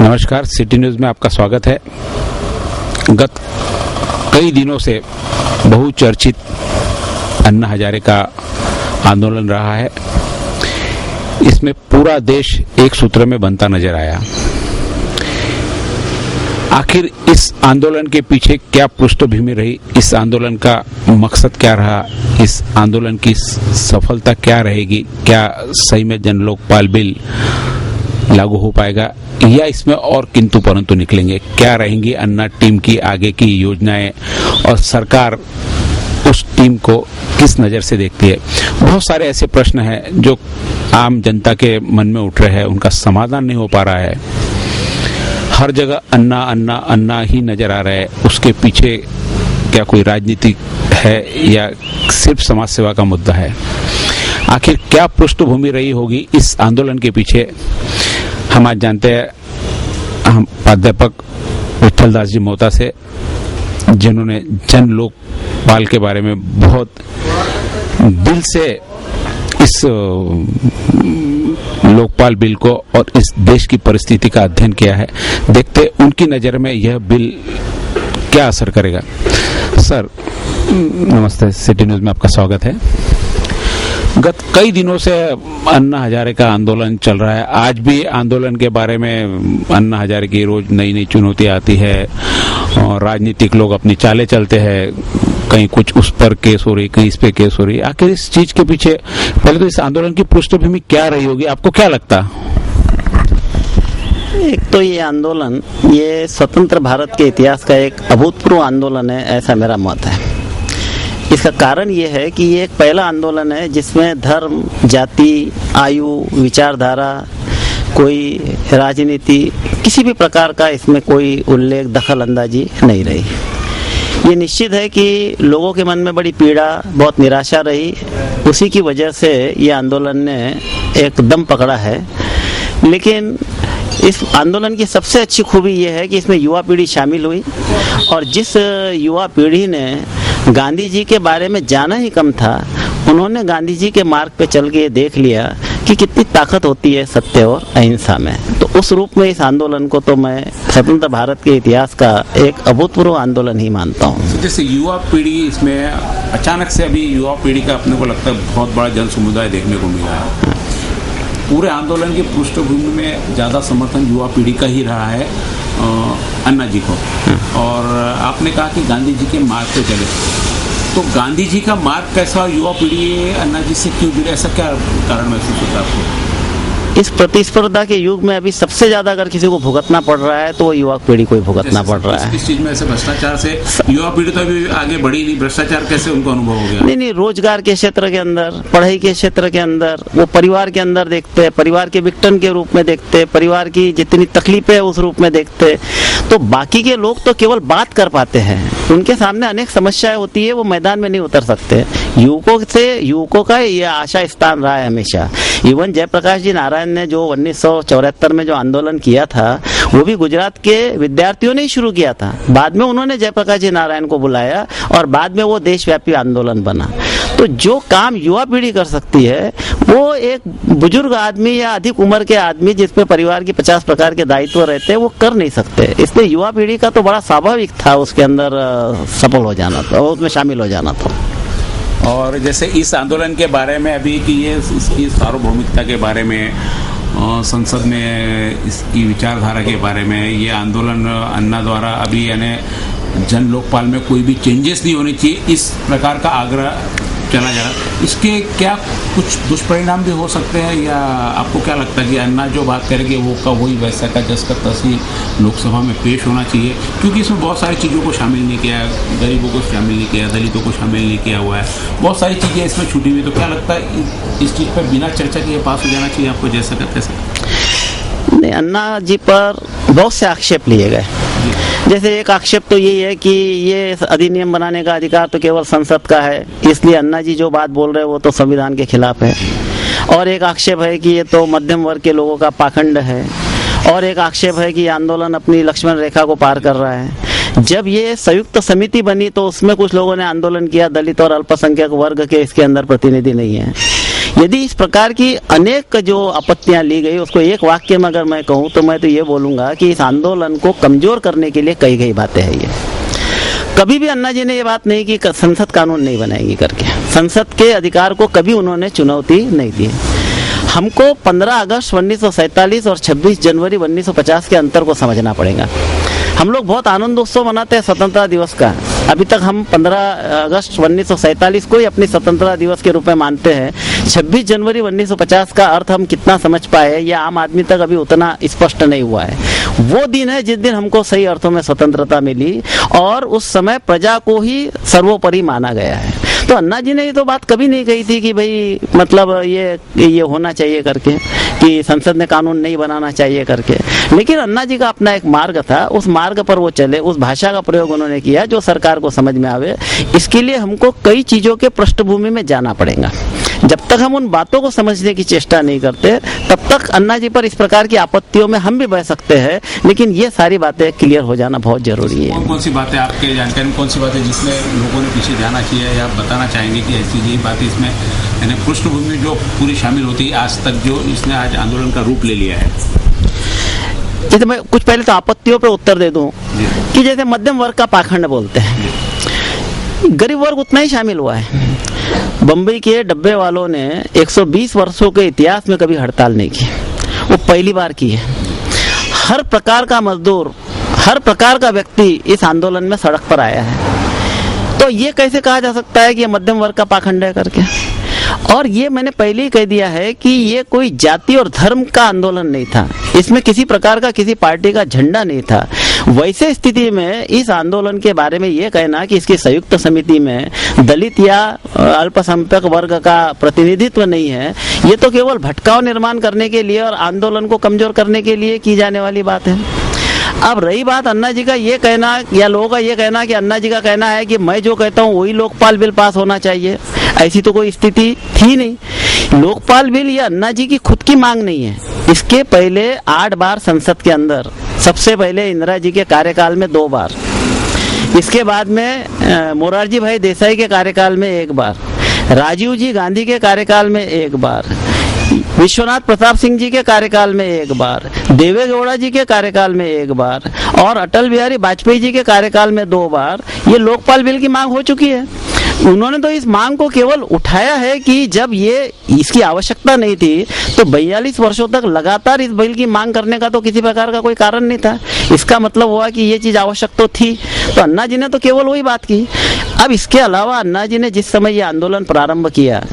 नमस्कार, city news में आपका स्वागत है। गत कई दिनों से बहुचर्चित अन्ना हजारे का आंदोलन रहा है। इसमें पूरा देश एक सूत्र में बनता नजर आया। आखिर इस आंदोलन के पीछे क्या पृष्ठभूमि रही, इस आंदोलन का मकसद क्या रहा, इस आंदोलन की सफलता क्या रहेगी, क्या सही में जन लोकपाल बिल लागू हो पाएगा या इसमें और किंतु परंतु निकलेंगे, क्या रहेंगी अन्ना टीम की आगे की योजनाएं और सरकार उस टीम को किस नजर से देखती है। बहुत सारे ऐसे प्रश्न हैं जो आम जनता के मन में उठ रहे हैं, उनका समाधान नहीं हो पा रहा है। हर जगह अन्ना अन्ना अन्ना ही नजर आ रहा है। उसके पीछे क्या कोई राजनीति है या सिर्फ समाज सेवा का मुद्दा है? आखिर क्या पृष्ठभूमि रही होगी इस आंदोलन के पीछे? हम आज जानते हैं हम प्राध्यापक विठल दास जी मोहता से, जिन्होंने जन लोकपाल के बारे में बहुत दिल से इस लोकपाल बिल को और इस देश की परिस्थिति का अध्ययन किया है। देखते उनकी नजर में यह बिल क्या असर करेगा। सर नमस्ते, सिटी न्यूज़ में आपका स्वागत है। गत कई दिनों से अन्ना हजारे का आंदोलन चल रहा है। आज भी आंदोलन के बारे में अन्ना हजारे की रोज नई नई चुनौती आती है और राजनीतिक लोग अपनी चालें चलते हैं। कहीं कुछ उस पर केस हो रही, कहीं इस पे केस हो रही। आखिर इस चीज के पीछे पहले तो इस आंदोलन की पृष्ठभूमि क्या रही होगी, आपको क्या लगता? एक तो ये आंदोलन ये स्वतंत्र भारत के इतिहास का एक अभूतपूर्व आंदोलन है, ऐसा मेरा मत है। इसका कारण ये है कि ये एक पहला आंदोलन है जिसमें धर्म, जाति, आयु, विचारधारा, कोई राजनीति, किसी भी प्रकार का इसमें कोई उल्लेख, दखल अंदाजी नहीं रही। ये निश्चित है कि लोगों के मन में बड़ी पीड़ा, बहुत निराशा रही। उसी की वजह से ये आंदोलन ने एक दम पकड़ा है। लेकिन इस आंदोलन की सबसे अच्छी खूबी ये है कि इसमें युवा पीढ़ी शामिल हुई और जिस युवा पीढ़ी ने गांधी जी के बारे में जाना ही कम था, उन्होंने गांधी जी के मार्ग पे चल के देख लिया कि कितनी ताकत होती है सत्य और अहिंसा में। तो उस रूप में इस आंदोलन को तो मैं स्वतंत्र भारत के इतिहास का एक अभूतपूर्व आंदोलन ही मानता हूँ। जैसे युवा पीढ़ी, इसमें अचानक से अभी युवा पीढ़ी का अपने को लगता है बहुत बड़ा जन समुदाय देखने को मिला है। पूरे आंदोलन की पृष्ठभूमि में ज़्यादा समर्थन युवा पीढ़ी का ही रहा है अन्ना जी को। और आपने कहा कि गांधी जी के मार्ग पे चले, तो गांधी जी का मार्ग कैसा, युवा पीढ़ी अन्ना जी से क्यों जुड़े, ऐसा क्या कारण महसूस होता है आपको? इस प्रतिस्पर्धा के युग में अभी सबसे ज्यादा अगर किसी को भुगतना पड़ रहा है तो वो युवा पीढ़ी को ही भुगतना पड़ रहा है। किस चीज में? ऐसे भ्रष्टाचार से युवा पीढ़ी तो अभी आगे बढ़ी नहीं, भ्रष्टाचार कैसे उनको अनुभव हो गया? नहीं, रोजगार के क्षेत्र के अंदर, पढ़ाई के क्षेत्र के अंदर, वो परिवार के अंदर देखते हैं, परिवार के विघटन के रूप में देखते हैं, परिवार की जितनी तकलीफें है उस रूप में देखते हैं। तो बाकी के लोग तो केवल बात कर पाते हैं, उनके सामने अनेक समस्याएं होती है, वो मैदान में नहीं उतर सकते। युवकों का ये आशा स्थान रहा है हमेशा। इवन जयप्रकाश जी नारायण ने जो 1974 में जो आंदोलन किया था, वो भी गुजरात के विद्यार्थियों ने ही शुरू किया था। बाद में उन्होंने जयप्रकाश जी नारायण को बुलाया और बाद में वो देशव्यापी आंदोलन बना। तो जो काम युवा पीढ़ी कर सकती है, वो एक बुजुर्ग आदमी या अधिक उम्र के आदमी जिसपे परिवार की 50 प्रकार के दायित्व रहते हैं, वो कर नहीं सकते। इसलिए युवा पीढ़ी का तो बड़ा स्वाभाविक था उसके अंदर सफल हो जाना था, उसमें शामिल हो जाना था। और जैसे इस आंदोलन के बारे में अभी कि ये इसकी सार्वभौमिकता के बारे में, संसद में इसकी विचारधारा के बारे में, ये आंदोलन अन्ना द्वारा अभी यानी जन लोकपाल में कोई भी चेंजेस नहीं होने चाहिए, इस प्रकार का आग्रह चला जा रहा। इसके क्या कुछ दुष्परिणाम भी हो सकते हैं या आपको क्या लगता है कि अन्ना जो बात करेंगे वो का वही वैसा का जस का तसी लोकसभा में पेश होना चाहिए? क्योंकि इसमें बहुत सारी चीज़ों को शामिल नहीं किया, गरीबों को शामिल नहीं किया, दलितों को शामिल नहीं किया हुआ है, बहुत सारी चीज़ें इसमें छूटी हुई। तो क्या लगता है इस चीज़ पर बिना चर्चा के पास हो जाना चाहिए आपको, जैसा का तैसा? नहीं, अन्ना जी पर बहुत से आक्षेप लिए गए। जैसे एक आक्षेप तो यही है कि ये अधिनियम बनाने का अधिकार तो केवल संसद का है, इसलिए अन्ना जी जो बात बोल रहे हैं वो तो संविधान के खिलाफ है। और एक आक्षेप है कि ये तो मध्यम वर्ग के लोगों का पाखंड है। और एक आक्षेप है कि आंदोलन अपनी लक्ष्मण रेखा को पार कर रहा है। जब ये संयुक्त समिति बनी तो उसमें कुछ लोगों ने आंदोलन किया, दलित और अल्पसंख्यक वर्ग के इसके अंदर प्रतिनिधि नहीं है। यदि इस प्रकार की अनेक जो आपत्तियां ली गई, उसको एक वाक्य में अगर मैं कहूँ तो मैं तो ये बोलूंगा कि इस आंदोलन को कमजोर करने के लिए कई गई बातें हैं। ये कभी भी अन्ना जी ने ये बात नहीं की संसद कानून नहीं बनाएगी करके, संसद के अधिकार को कभी उन्होंने चुनौती नहीं दी। हमको 15 अगस्त 1947 और 26 जनवरी 1950 के अंतर को समझना पड़ेगा। हम लोग बहुत आनंद उत्सव मनाते हैं स्वतंत्रता दिवस का। अभी तक हम 15 अगस्त 1947 को ही अपनी स्वतंत्रता दिवस के रूप में मानते हैं। 26 जनवरी 1950 का अर्थ हम कितना समझ पाए, यह आम आदमी तक अभी उतना स्पष्ट नहीं हुआ है। वो दिन है जिस दिन हमको सही अर्थों में स्वतंत्रता मिली और उस समय प्रजा को ही सर्वोपरि माना गया है। तो अन्ना जी ने ये तो बात कभी नहीं कही थी कि भाई मतलब ये होना चाहिए करके, कि संसद ने कानून नहीं बनाना चाहिए करके। लेकिन अन्ना जी का अपना एक मार्ग था, उस मार्ग पर वो चले, उस भाषा का प्रयोग उन्होंने किया जो सरकार को समझ में आवे। इसके लिए हमको कई चीजों के पृष्ठभूमि में जाना पड़ेगा। जब तक हम उन बातों को समझने की चेष्टा नहीं करते तब तक अन्ना जी पर इस प्रकार की आपत्तियों में हम भी बह सकते हैं। लेकिन ये सारी बातें क्लियर हो जाना बहुत जरूरी है। कौन सी बातें आपके जानकारी में, कौन सी बातें जिसमें लोगों ने पीछे जाना चाहिए या बताना चाहेंगे कि ऐसी ये बात इसमें यानी पृष्ठभूमि जो पूरी शामिल होती है आज तक, जो इसने आज आंदोलन का रूप ले लिया है? जैसे मैं कुछ पहले तो आपत्तियों पर उत्तर दे दूं कि जैसे मध्यम वर्ग का पाखंड बोलते हैं, गरीब वर्ग उतना ही शामिल हुआ है। बम्बई के डब्बे वालों ने 120 वर्षों के इतिहास में कभी हड़ताल नहीं की, वो पहली बार की है। हर प्रकार का मजदूर, हर प्रकार का व्यक्ति इस आंदोलन में सड़क पर आया है। तो ये कैसे कहा जा सकता है कि ये मध्यम वर्ग का पाखंड है करके? और ये मैंने पहले ही कह दिया है कि ये कोई जाति और धर्म का आंदोलन नहीं था, इसमें किसी प्रकार का किसी पार्टी का झंडा नहीं था। वैसे स्थिति में इस आंदोलन के बारे में ये कहना कि इसकी संयुक्त समिति में दलित या अल्पसंख्यक वर्ग का प्रतिनिधित्व नहीं है, ये तो केवल भटकाव निर्माण करने के लिए और आंदोलन को कमजोर करने के लिए की जाने वाली बात है। अब रही बात अन्ना जी का ये कहना या लोगों का ये कहना कि अन्ना जी का कहना है कि मैं जो कहता हूँ वही लोकपाल बिल पास होना चाहिए, ऐसी तो कोई स्थिति थी नहीं। लोकपाल बिल ये अन्ना जी की खुद की मांग नहीं है। इसके पहले 8 बार संसद के अंदर, सबसे पहले इंदिरा जी के कार्यकाल में 2 बार, इसके बाद में मोरारजी भाई देसाई के कार्यकाल में 1 बार, राजीव जी गांधी के कार्यकाल में 1 बार, विश्वनाथ प्रताप सिंह जी के कार्यकाल में 1 बार, देवे गौड़ा जी के कार्यकाल में 1 बार और अटल बिहारी वाजपेयी जी के कार्यकाल में 2 बार ये लोकपाल बिल की मांग हो चुकी है। उन्होंने तो इस मांग को केवल उठाया है कि जब ये इसकी आवश्यकता नहीं थी तो 42 वर्षों तक लगातार इस बिल की मांग करने का तो किसी प्रकार का कोई कारण नहीं था। इसका मतलब हुआ कि ये चीज आवश्यक तो थी, तो अन्ना जी ने तो केवल वही बात की। अब इसके अलावा अन्ना जी ने जिस समय ये आंदोलन प्रारंभ किया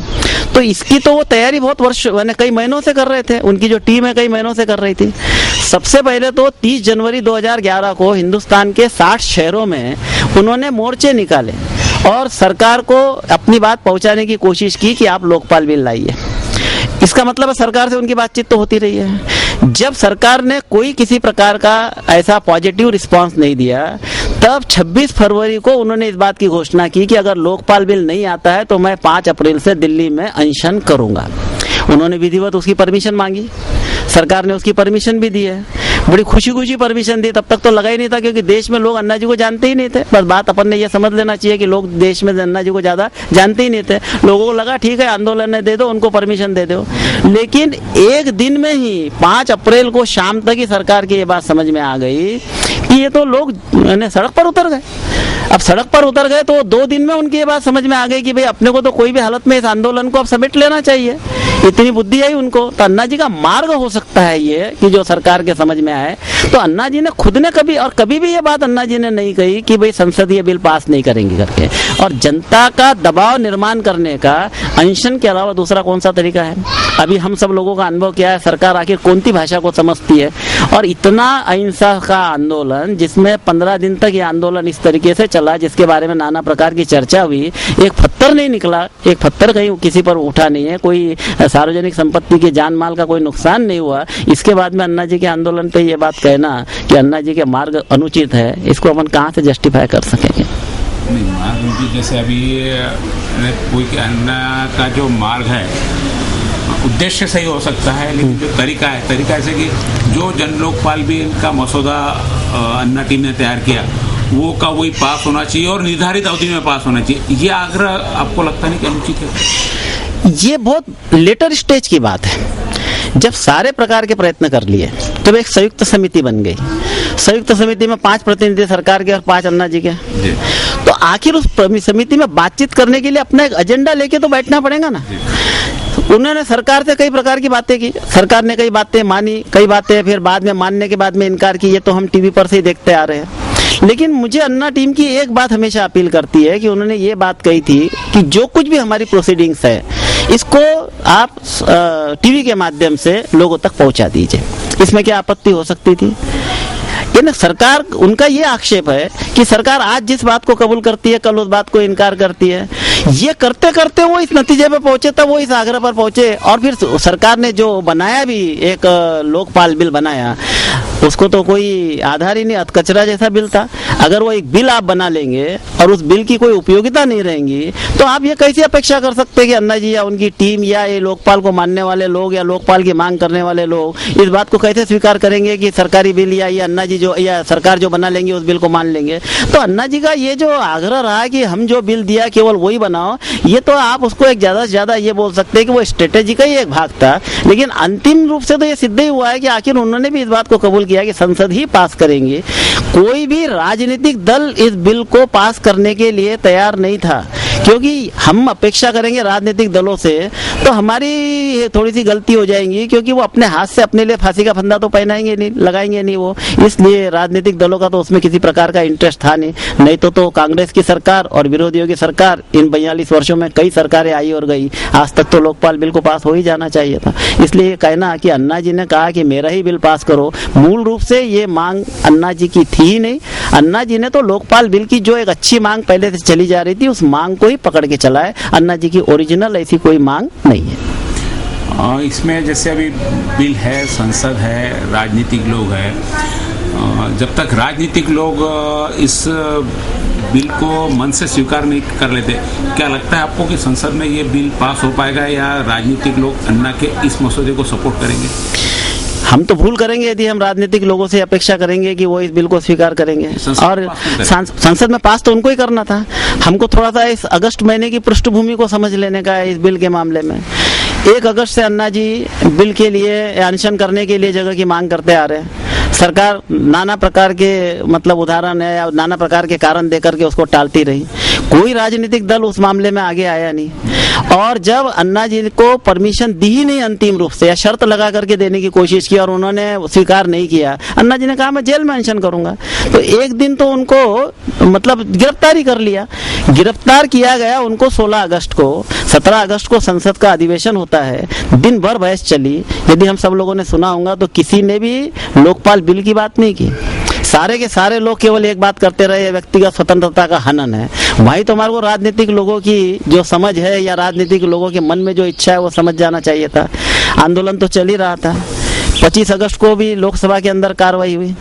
तो इसकी तो वो तैयारी बहुत वर्ष कई महीनों से कर रहे थे, उनकी जो टीम है कई महीनों से कर रही थी। सबसे पहले तो 30 जनवरी 2011 को हिंदुस्तान के 60 शहरों में उन्होंने मोर्चे निकाले और सरकार को अपनी बात पहुंचाने की कोशिश की कि आप लोकपाल बिल लाइए। इसका मतलब है सरकार से उनकी बातचीत तो होती रही है। जब सरकार ने कोई किसी प्रकार का ऐसा पॉजिटिव रिस्पांस नहीं दिया तब 26 फरवरी को उन्होंने इस बात की घोषणा की कि अगर लोकपाल बिल नहीं आता है तो मैं 5 अप्रैल से दिल्ली में अनशन करूंगा। उन्होंने विधिवत उसकी परमिशन मांगी, सरकार ने उसकी परमिशन भी दी है। बड़ी खुशी खुशी परमिशन दी, तब तक तो लगा ही नहीं था क्योंकि देश में लोग अन्ना जी को जानते ही नहीं थे। बस बात अपन ने ये समझ लेना चाहिए कि लोग देश में अन्ना जी को ज्यादा जानते ही नहीं थे। लोगों को लगा ठीक है आंदोलन ने दे दो, उनको परमिशन दे दो। लेकिन एक दिन में ही 5 अप्रैल को शाम तक ही सरकार की ये बात समझ में आ गई कि ये तो लोग सड़क पर उतर गए। अब सड़क पर उतर गए तो 2 दिन में उनकी ये बात समझ में आ गई कि भाई अपने को तो कोई भी हालत में इस आंदोलन को अब समेट लेना चाहिए। इतनी बुद्धि आई उनको। तो अन्ना जी का मार्ग हो सकता है ये कि जो सरकार के समझ में आए। तो अन्ना जी ने खुद ने कभी भी ये बात अन्ना जी ने नहीं कही कि भाई संसदीय बिल पास नहीं करेंगे करके। और जनता का दबाव निर्माण करने का अनशन के अलावा दूसरा कौन सा तरीका है? अभी हम सब लोगों का अनुभव क्या है, सरकार आखिर कौन सी भाषा को समझती है? और इतना अहिंसा का आंदोलन जिसमें 15 दिन तक ये आंदोलन इस तरीके से चला, जिसके बारे में नाना प्रकार की चर्चा हुई, एक पत्थर नहीं निकला, एक पत्थर कहीं किसी पर उठा नहीं है, कोई सार्वजनिक संपत्ति के जान माल का कोई नुकसान नहीं हुआ। इसके बाद में अन्ना जी के आंदोलन पे ये बात कहना कि अन्ना जी के मार्ग अनुचित है, इसको अपन कहाँ से जस्टिफाई कर सकेंगे? नहीं, मार्ग उनकी जैसे अभी कोई अन्ना का जो मार्ग है उद्देश्य सही हो सकता है, लेकिन जो तरीका ऐसे कि जो जन लोकपाल बिल का मसौदा अन्ना टीम ने तैयार किया वो का वही पास होना चाहिए और निर्धारित अवधि में पास होना चाहिए, ये आग्रह आपको लगता नहीं कि अनुचित है? ये बहुत लेटर स्टेज की बात है। जब सारे प्रकार के प्रयत्न कर लिए, जब एक संयुक्त समिति बन गई, संयुक्त समिति में 5 प्रतिनिधि सरकार के और 5 अन्ना जी के, तो आखिर उस समिति में बातचीत करने के लिए अपना एक एजेंडा लेके तो बैठना पड़ेगा ना। उन्होंने सरकार से कई प्रकार की बातें की, सरकार ने कई बातें मानी, कई बातें फिर बाद में मानने के बाद में इनकार की, ये तो हम टीवी पर से ही देखते आ रहे हैं। लेकिन मुझे अन्ना टीम की एक बात हमेशा अपील करती है कि उन्होंने ये बात कही थी कि जो कुछ भी हमारी प्रोसीडिंग्स है इसको आप टीवी के माध्यम से लोगों तक पहुंचा दीजिए, इसमें क्या आपत्ति हो सकती थी। यानी सरकार, उनका ये आक्षेप है कि सरकार आज जिस बात को कबूल करती है कल उस बात को इनकार करती है। ये करते करते वो इस नतीजे पे पहुंचे, तब वो इस आग्रह पर पहुंचे। और फिर सरकार ने जो बनाया भी एक लोकपाल बिल बनाया, उसको तो कोई आधार ही नहीं, अधकचरा जैसा बिल था। अगर वो एक बिल आप बना लेंगे और उस बिल की कोई उपयोगिता नहीं रहेंगी, तो आप ये कैसे अपेक्षा कर सकते हैं कि अन्ना जी या उनकी टीम या ये लोकपाल को मानने वाले लोग या लोकपाल की मांग करने वाले लोग इस बात को कैसे स्वीकार करेंगे कि सरकारी बिल या ये अन्ना जी जो या सरकार जो बना लेंगे उस बिल को मान लेंगे। तो अन्ना जी का ये जो आग्रह रहा कि हम जो बिल दिया केवल वही बनाओ, ये तो आप उसको एक ज्यादा से ज्यादा ये बोल सकते हैं कि वो स्ट्रेटेजी का ही एक भाग था। लेकिन अंतिम रूप से तो ये सिद्ध ही हुआ है कि आखिर उन्होंने भी इस बात को कबूल किया कि संसद ही पास करेंगे। कोई भी राजनीतिक दल इस बिल को पास करने के लिए तैयार नहीं था, क्योंकि हम अपेक्षा करेंगे राजनीतिक दलों से तो हमारी थोड़ी सी गलती हो जाएगी, क्योंकि वो अपने हाथ से अपने लिए फांसी का फंदा तो पहनाएंगे नहीं, लगाएंगे नहीं वो। इसलिए राजनीतिक दलों का तो उसमें किसी प्रकार का इंटरेस्ट था नहीं तो कांग्रेस की सरकार और विरोधियों की सरकार, इन 42 वर्षों में कई सरकारें आई और गई, आज तक तो लोकपाल बिल को पास हो ही जाना चाहिए था। इसलिए कहना कि अन्ना जी ने कहा कि मेरा ही बिल पास करो, मूल रूप से ये मांग अन्ना जी की थी ही नहीं। अन्ना जी ने तो लोकपाल बिल की जो एक अच्छी मांग पहले से चली जा रही थी उस मांग को ही पकड़ के चला है। अन्ना जी की ओरिजिनल ऐसी कोई मांग नहीं है। इसमें जैसे अभी बिल है, संसद है, राजनीतिक लोग हैं, जब तक राजनीतिक लोग इस बिल को मन से स्वीकार नहीं कर लेते, क्या लगता है आपको कि संसद में ये बिल पास हो पाएगा या राजनीतिक लोग अन्ना के इस मसौदे को सपोर्ट करेंगे? हम तो भूल करेंगे यदि हम राजनीतिक लोगों से अपेक्षा करेंगे कि वो इस बिल को स्वीकार करेंगे। और संसद में पास तो उनको ही करना था। हमको थोड़ा सा इस अगस्त महीने की पृष्ठभूमि को समझ लेने का है इस बिल के मामले में। 1 अगस्त से अन्ना जी बिल के लिए अनशन करने के लिए जगह की मांग करते आ रहे हैं। सरकार नाना प्रकार के मतलब उदाहरण है या नाना प्रकार के कारण देकर के उसको टालती रही। कोई राजनीतिक दल उस मामले में आगे आया नहीं। और जब अन्ना जी को परमिशन दी ही नहीं अंतिम रूप से, या शर्त लगा करके देने की कोशिश की और उन्होंने स्वीकार नहीं किया, अन्ना जी ने कहा मैं जेल में अनशन करूंगा, तो एक दिन तो उनको मतलब गिरफ्तार ही कर लिया। गिरफ्तार किया गया उनको 16 अगस्त को। 17 अगस्त को संसद का अधिवेशन होता है, दिन भर बहस चली। यदि हम सब लोगों ने सुना होगा तो किसी ने भी लोकपाल बिल की बात नहीं की। सारे के सारे लोग केवल एक बात करते रहे, व्यक्तिगत स्वतंत्रता का हनन है। वही तो हमारे को राजनीतिक लोगों की जो समझ है या राजनीतिक लोगों के मन में जो इच्छा है वो समझ जाना चाहिए था। आंदोलन तो चल ही रहा था। 25 अगस्त को भी लोकसभा के अंदर कार्रवाई हुई।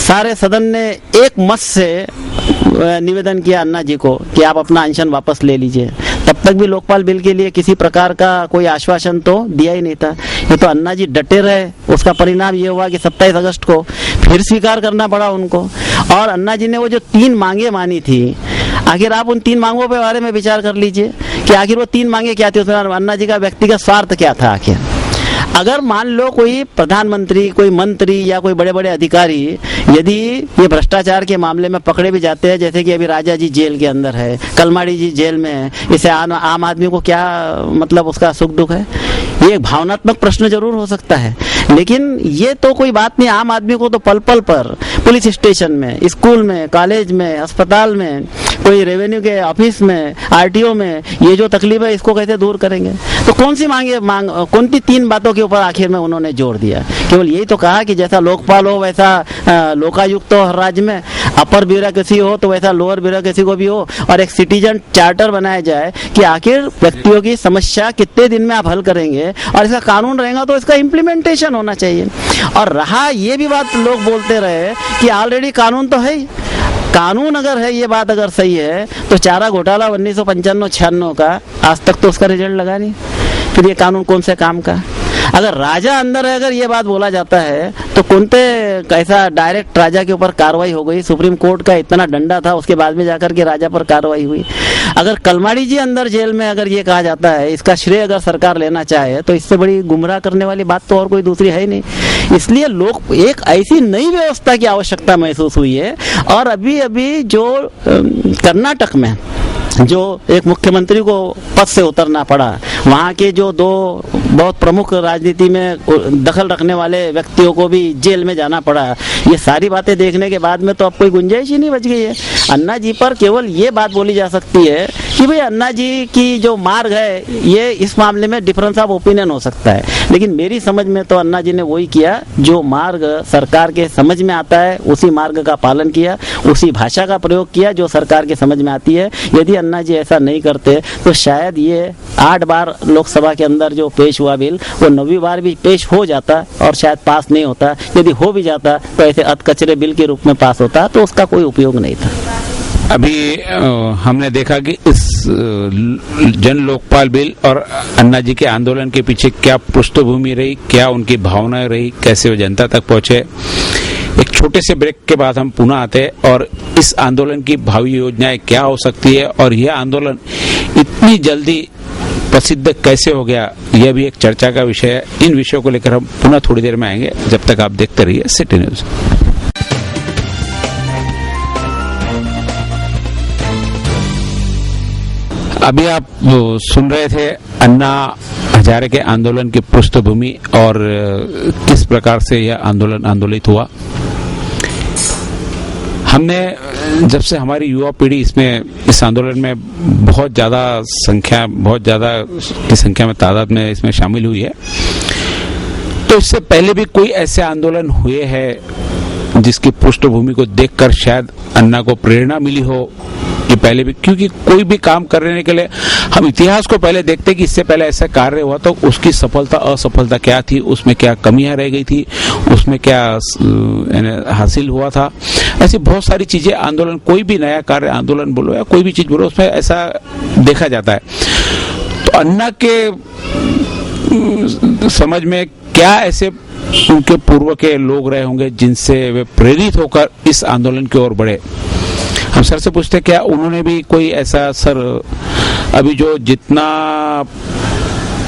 सारे सदन ने एक मत से निवेदन किया अन्ना जी को कि आप अपना अनशन वापस ले लीजिए। तब तक भी लोकपाल बिल के लिए किसी प्रकार का कोई आश्वासन तो दिया ही नहीं था। ये तो अन्ना जी डटे रहे। उसका परिणाम ये हुआ कि 27 अगस्त को फिर स्वीकार करना पड़ा उनको। और अन्ना जी ने वो जो 3 मांगे मानी थी, आखिर आप उन 3 मांगों के बारे में विचार कर लीजिए कि आखिर वो 3 मांगे क्या थी, उसमें अन्ना जी का व्यक्तिगत स्वार्थ क्या था। आखिर अगर मान लो कोई प्रधानमंत्री, कोई मंत्री या कोई बड़े बड़े अधिकारी यदि ये भ्रष्टाचार के मामले में पकड़े भी जाते हैं, जैसे कि अभी राजा जी जेल के अंदर है, कलमाड़ी जी जेल में है, इसे आम आदमी को क्या मतलब उसका सुख दुख है? ये एक भावनात्मक प्रश्न जरूर हो सकता है, लेकिन ये तो कोई बात नहीं। आम आदमी को तो पल पल पर पुलिस स्टेशन में, स्कूल में, कॉलेज में, अस्पताल में, कोई रेवेन्यू के ऑफिस में, आरटीओ में ये जो तकलीफ है इसको कैसे दूर करेंगे? तो कौन सी कौन सी 3 बातों के ऊपर आखिर में उन्होंने जोर दिया? केवल यही तो कहा कि जैसा लोकपाल हो वैसा लोकायुक्त हो हर राज्य में, अपर ब्यूरोक्रेसी हो तो वैसा लोअर ब्यूरोक्रेसी को भी हो, और एक सिटीजन चार्टर बनाया जाए कि आखिर व्यक्तियों की समस्या कितने दिन में आप हल करेंगे, और इसका कानून रहेगा तो इसका इम्प्लीमेंटेशन होना चाहिए। और रहा ये भी बात लोग बोलते रहे कि ऑलरेडी कानून तो है ही। कानून अगर है, ये बात अगर सही है, तो चारा घोटाला 1995-96 का आज तक तो उसका रिजल्ट लगा नहीं। फिर ये कानून कौन से काम का? अगर राजा अंदर है, अगर ये बात बोला जाता है तो कुंते कैसा डायरेक्ट राजा के ऊपर कार्रवाई हो गई, सुप्रीम कोर्ट का इतना डंडा था, उसके बाद में जाकर के राजा पर कार्रवाई हुई। अगर कलमाड़ी जी अंदर जेल में अगर ये कहा जाता है, इसका श्रेय अगर सरकार लेना चाहे तो इससे बड़ी गुमराह करने वाली बात तो और कोई दूसरी है ही नहीं। इसलिए लोग एक ऐसी नई व्यवस्था की आवश्यकता महसूस हुई है। और अभी अभी जो कर्नाटक में जो एक मुख्यमंत्री को पद से उतरना पड़ा, वहाँ के जो दो बहुत प्रमुख राजनीति में दखल रखने वाले व्यक्तियों को भी जेल में जाना पड़ा, ये सारी बातें देखने के बाद में तो अब कोई गुंजाइश ही नहीं बच गई है। अन्ना जी पर केवल ये बात बोली जा सकती है कि भाई अन्ना जी की जो मार्ग है, ये इस मामले में डिफरेंस ऑफ ओपिनियन हो सकता है, लेकिन मेरी समझ में तो अन्ना जी ने वही किया जो मार्ग सरकार के समझ में आता है, उसी मार्ग का पालन किया, उसी भाषा का प्रयोग किया जो सरकार के समझ में आती है। यदि अन्ना जी ऐसा नहीं करते तो शायद ये 8 बार लोकसभा के अंदर जो पेश हुआ बिल, वो 9वीं बार भी पेश हो जाता और शायद पास नहीं होता। यदि हो भी जाता तो ऐसे अधकचरे बिल के रूप में पास होता, तो उसका कोई उपयोग नहीं था। अभी हमने देखा कि इस जन लोकपाल बिल और अन्ना जी के आंदोलन के पीछे क्या पृष्ठभूमि रही, क्या उनकी भावनाएं रही, कैसे वो जनता तक पहुंचे। एक छोटे से ब्रेक के बाद हम पुनः आते हैं और इस आंदोलन की भावी योजनाएं क्या हो सकती है और यह आंदोलन इतनी जल्दी प्रसिद्ध कैसे हो गया, यह भी एक चर्चा का विषय है। इन विषयों को लेकर हम पुनः थोड़ी देर में आएंगे। जब तक आप देखते रहिए सिटी न्यूज। अभी आप सुन रहे थे अन्ना हजारे के आंदोलन की पृष्ठभूमि और किस प्रकार से यह आंदोलन आंदोलित हुआ। हमने जब से हमारी युवा पीढ़ी इस आंदोलन में बहुत ज्यादा की संख्या में तादाद में इसमें शामिल हुई है, तो इससे पहले भी कोई ऐसे आंदोलन हुए हैं जिसकी पृष्ठभूमि को देखकर शायद अन्ना को प्रेरणा मिली हो कि पहले भी, क्योंकि कोई भी काम करने के लिए हम इतिहास को पहले देखते हैं कि इससे पहले ऐसा कार्य हुआ तो उसकी सफलता असफलता क्या थी, उसमें क्या कमियां रह गई थी, उसमें क्या हासिल हुआ था। ऐसी बहुत सारी चीजें आंदोलन, कोई भी नया कार्य आंदोलन बोलो या कोई भी चीज बोलो, उसमें ऐसा देखा जाता है। तो अन्ना के समझ में क्या ऐसे उनके पूर्व के लोग रहे होंगे जिनसे वे प्रेरित होकर इस आंदोलन की ओर बढ़े। हम सर से पूछते क्या उन्होंने भी कोई ऐसा, सर अभी जो जितना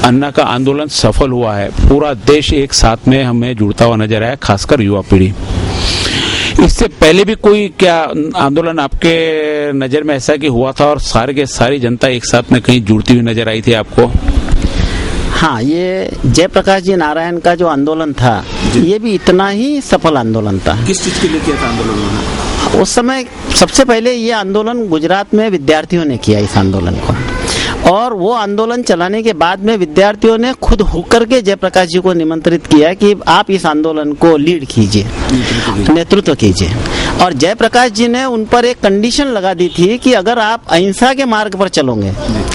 अन्ना का आंदोलन सफल हुआ है, पूरा देश एक साथ में हमें जुड़ता हुआ नजर आया, खासकर युवा पीढ़ी। इससे पहले भी कोई क्या आंदोलन आपके नजर में ऐसा कि हुआ था और सारे के सारी जनता एक साथ में कहीं जुड़ती हुई नजर आई थी आपको? हाँ, ये जयप्रकाश जी नारायण का जो आंदोलन था, ये भी इतना ही सफल आंदोलन था। किस चीज के लिए किया था आंदोलन? उस समय सबसे पहले ये आंदोलन गुजरात में विद्यार्थियों ने किया इस आंदोलन को, और वो आंदोलन चलाने के बाद में विद्यार्थियों ने खुद होकर के जयप्रकाश जी को निमंत्रित किया कि आप इस आंदोलन को लीड कीजिए, नेतृत्व कीजिए। और जयप्रकाश जी ने उन पर एक कंडीशन लगा दी थी कि अगर आप अहिंसा के मार्ग पर चलोगे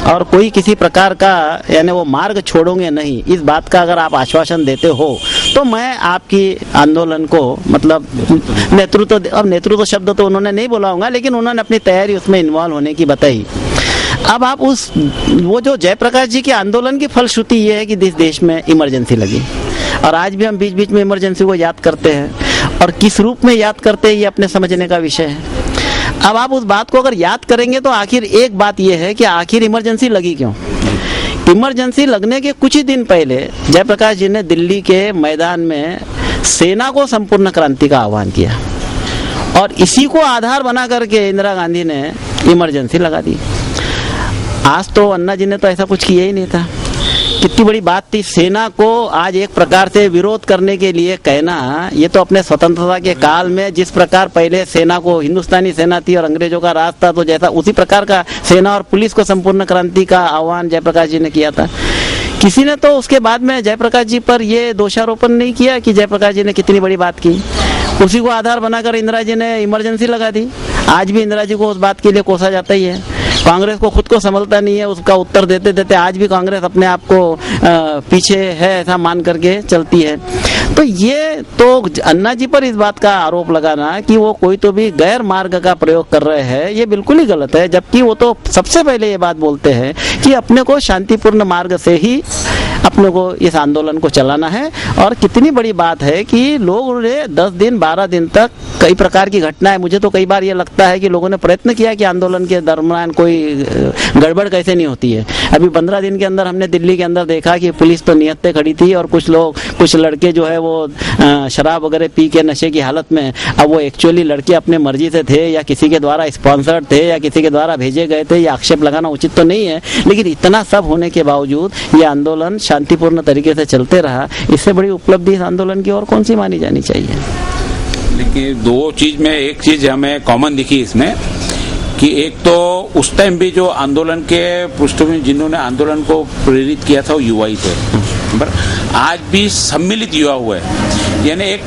और कोई किसी प्रकार का यानी वो मार्ग छोड़ोगे नहीं, इस बात का अगर आप आश्वासन देते हो तो मैं आपकी आंदोलन को मतलब नेतृत्व, अब नेतृत्व शब्द तो उन्होंने नहीं बोला होगा, लेकिन उन्होंने अपनी तैयारी उसमें इन्वॉल्व होने की बताई। अब आप वो जो जयप्रकाश जी के आंदोलन की फलश्रुति ये है कि देश में इमरजेंसी लगी, और आज भी हम बीच बीच में इमरजेंसी को याद करते हैं, और किस रूप में याद करते हैं ये अपने समझने का विषय है। अब आप उस बात को अगर याद करेंगे तो आखिर एक बात ये है कि आखिर इमरजेंसी लगी क्यों। इमरजेंसी लगने के कुछ ही दिन पहले जयप्रकाश जी ने दिल्ली के मैदान में सेना को संपूर्ण क्रांति का आह्वान किया, और इसी को आधार बना करके इंदिरा गांधी ने इमरजेंसी लगा दी। आज तो अन्ना जी ने तो ऐसा कुछ किया ही नहीं था। कितनी बड़ी बात थी सेना को आज एक प्रकार से विरोध करने के लिए कहना। ये तो अपने स्वतंत्रता के काल में जिस प्रकार पहले सेना को हिंदुस्तानी सेना थी और अंग्रेजों का राज था, तो जैसा उसी प्रकार का सेना और पुलिस को संपूर्ण क्रांति का आह्वान जयप्रकाश जी ने किया था। किसी ने तो उसके बाद में जयप्रकाश जी पर ये दोषारोपण नहीं किया कि जयप्रकाश जी ने कितनी बड़ी बात की। उसी को आधार बनाकर इंदिरा जी ने इमरजेंसी लगा दी। आज भी इंदिरा जी को उस बात के लिए कोसा जाता ही है। कांग्रेस को खुद को संभलता नहीं है, उसका उत्तर देते देते आज भी कांग्रेस अपने आप को पीछे है ऐसा मान करके चलती है। तो ये तो अन्ना जी पर इस बात का आरोप लगाना कि वो कोई तो भी गैर मार्ग का प्रयोग कर रहे हैं, ये बिल्कुल ही गलत है। जबकि वो तो सबसे पहले ये बात बोलते हैं कि अपने को शांतिपूर्ण मार्ग से ही अपने को इस आंदोलन को चलाना है। और कितनी बड़ी बात है कि लोगों ने 10 दिन 12 दिन तक कई प्रकार की घटनाएं, मुझे तो कई बार ये लगता है कि लोगों ने प्रयत्न किया कि आंदोलन के दरमियान कोई गड़बड़ कैसे नहीं होती है। अभी 15 दिन के अंदर हमने दिल्ली के अंदर देखा कि पुलिस तो नियत पे खड़ी थी और कुछ लड़के जो है वो शराब वगैरह पी के नशे की हालत में, अब वो एक्चुअली लड़के अपने मर्जी से थे या किसी के द्वारा स्पॉन्सर्ड थे या किसी के द्वारा भेजे गए थे, या आक्षेप लगाना उचित तो नहीं है, लेकिन इतना सब होने के बावजूद ये आंदोलन शांतिपूर्ण तरीके से चलते रहा। इससे बड़ी उपलब्धि इस आंदोलन की और कौन सी मानी जानी चाहिए। लेकिन दो चीज में एक चीज हमें कॉमन दिखी इसमें कि एक तो उस टाइम भी जो आंदोलन के पृष्ठभूमि जिन्होंने आंदोलन को प्रेरित किया था वो युवा ही थे, पर आज भी सम्मिलित युवा हुए, यानी एक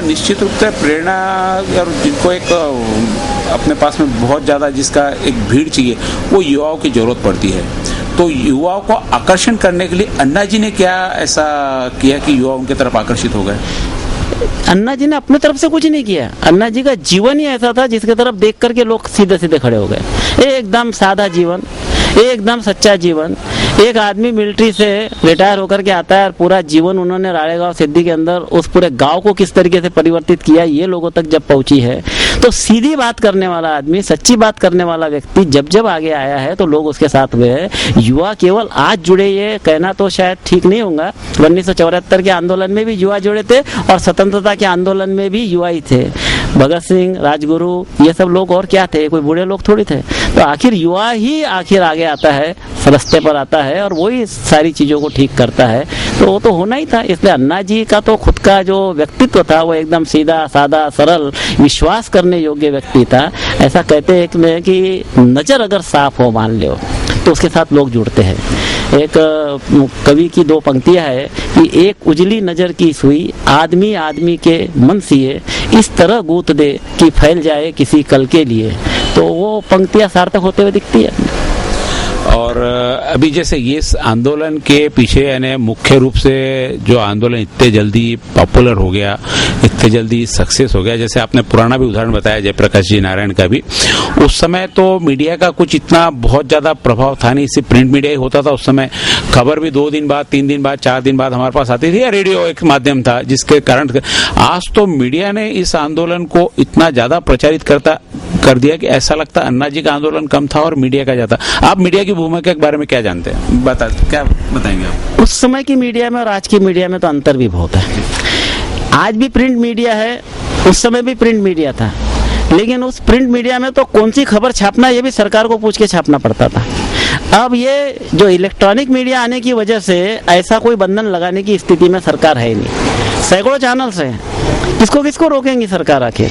निश्चित रूप से प्रेरणा और जिनको एक अपने पास में बहुत ज़्यादा जिसका एक भीड़ चाहिए वो युवाओं की जरूरत पड़ती है। तो युवाओं को आकर्षण करने के लिए अन्ना जी ने क्या ऐसा किया कि युवा उनकी तरफ आकर्षित हो गए? अन्ना जी ने अपने तरफ से कुछ नहीं किया। अन्ना जी का जीवन ही ऐसा था जिसके तरफ देख करके लोग सीधे सीधे खड़े हो गए। एकदम सादा जीवन, एकदम सच्चा जीवन। एक आदमी मिलिट्री से रिटायर होकर के आता है और पूरा जीवन उन्होंने राड़ेगांव सिद्धि के अंदर उस पूरे गांव को किस तरीके से परिवर्तित किया ये लोगों तक जब पहुंची है, तो सीधी बात करने वाला आदमी, सच्ची बात करने वाला व्यक्ति जब आगे आया है तो लोग उसके साथ हुए हैं। युवा केवल आज जुड़े ये कहना तो शायद ठीक नहीं होगा। 1974 के आंदोलन में भी युवा जुड़े थे और स्वतंत्रता के आंदोलन में भी युवा ही थे। भगत सिंह, राजगुरु, ये सब लोग और क्या थे, कोई बूढ़े लोग थोड़ी थे। तो आखिर युवा ही आखिर आगे आता है, रास्ते पर आता है और वही सारी चीजों को ठीक करता है। तो वो तो होना ही था। इसलिए अन्ना जी का तो खुद का जो व्यक्तित्व था वो एकदम सीधा सादा सरल, विश्वास करने योग्य व्यक्ति था। ऐसा कहते हैं कि नजर अगर साफ हो मान लो तो उसके साथ लोग जुड़ते हैं। एक कवि की 2 पंक्तियां है कि एक उजली नजर की सुई आदमी आदमी के मन सिए, इस तरह गूंथ दे कि फैल जाए किसी कल के लिए। तो वो पंक्तियां सार्थक होते हुए दिखती है। और अभी जैसे ये आंदोलन के पीछे यानी मुख्य रूप से जो आंदोलन इतने जल्दी पॉपुलर हो गया, इतने जल्दी सक्सेस हो गया, जैसे आपने पुराना भी उदाहरण बताया जयप्रकाश जी नारायण का भी, उस समय तो मीडिया का कुछ इतना बहुत ज्यादा प्रभाव था नहीं, सिर्फ प्रिंट मीडिया ही होता था। उस समय खबर भी 2 दिन बाद, 3 दिन बाद, 4 दिन बाद हमारे पास आती थी, या रेडियो एक माध्यम था जिसके कारण आज तो मीडिया ने इस आंदोलन को इतना ज्यादा प्रचारित कर दिया कि ऐसा लगता अन्ना जी का आंदोलन कम था और मीडिया का ज्यादा। आप मीडिया की भूमिका के बारे में क्या जानते हैं, क्या बताएंगे आप? उस समय की मीडिया में और आज की मीडिया में तो अंतर भी बहुत है। आज भी प्रिंट मीडिया है, उस समय भी प्रिंट मीडिया था, लेकिन उस प्रिंट मीडिया में तो कौन सी खबर छापना ये भी सरकार को पूछ के छापना पड़ता था। अब ये जो इलेक्ट्रॉनिक मीडिया आने की वजह से ऐसा कोई बंधन लगाने की स्थिति में सरकार है ही नहीं। सैकड़ों चैनल्स हैं, किसको रोकेंगी सरकार आखिर?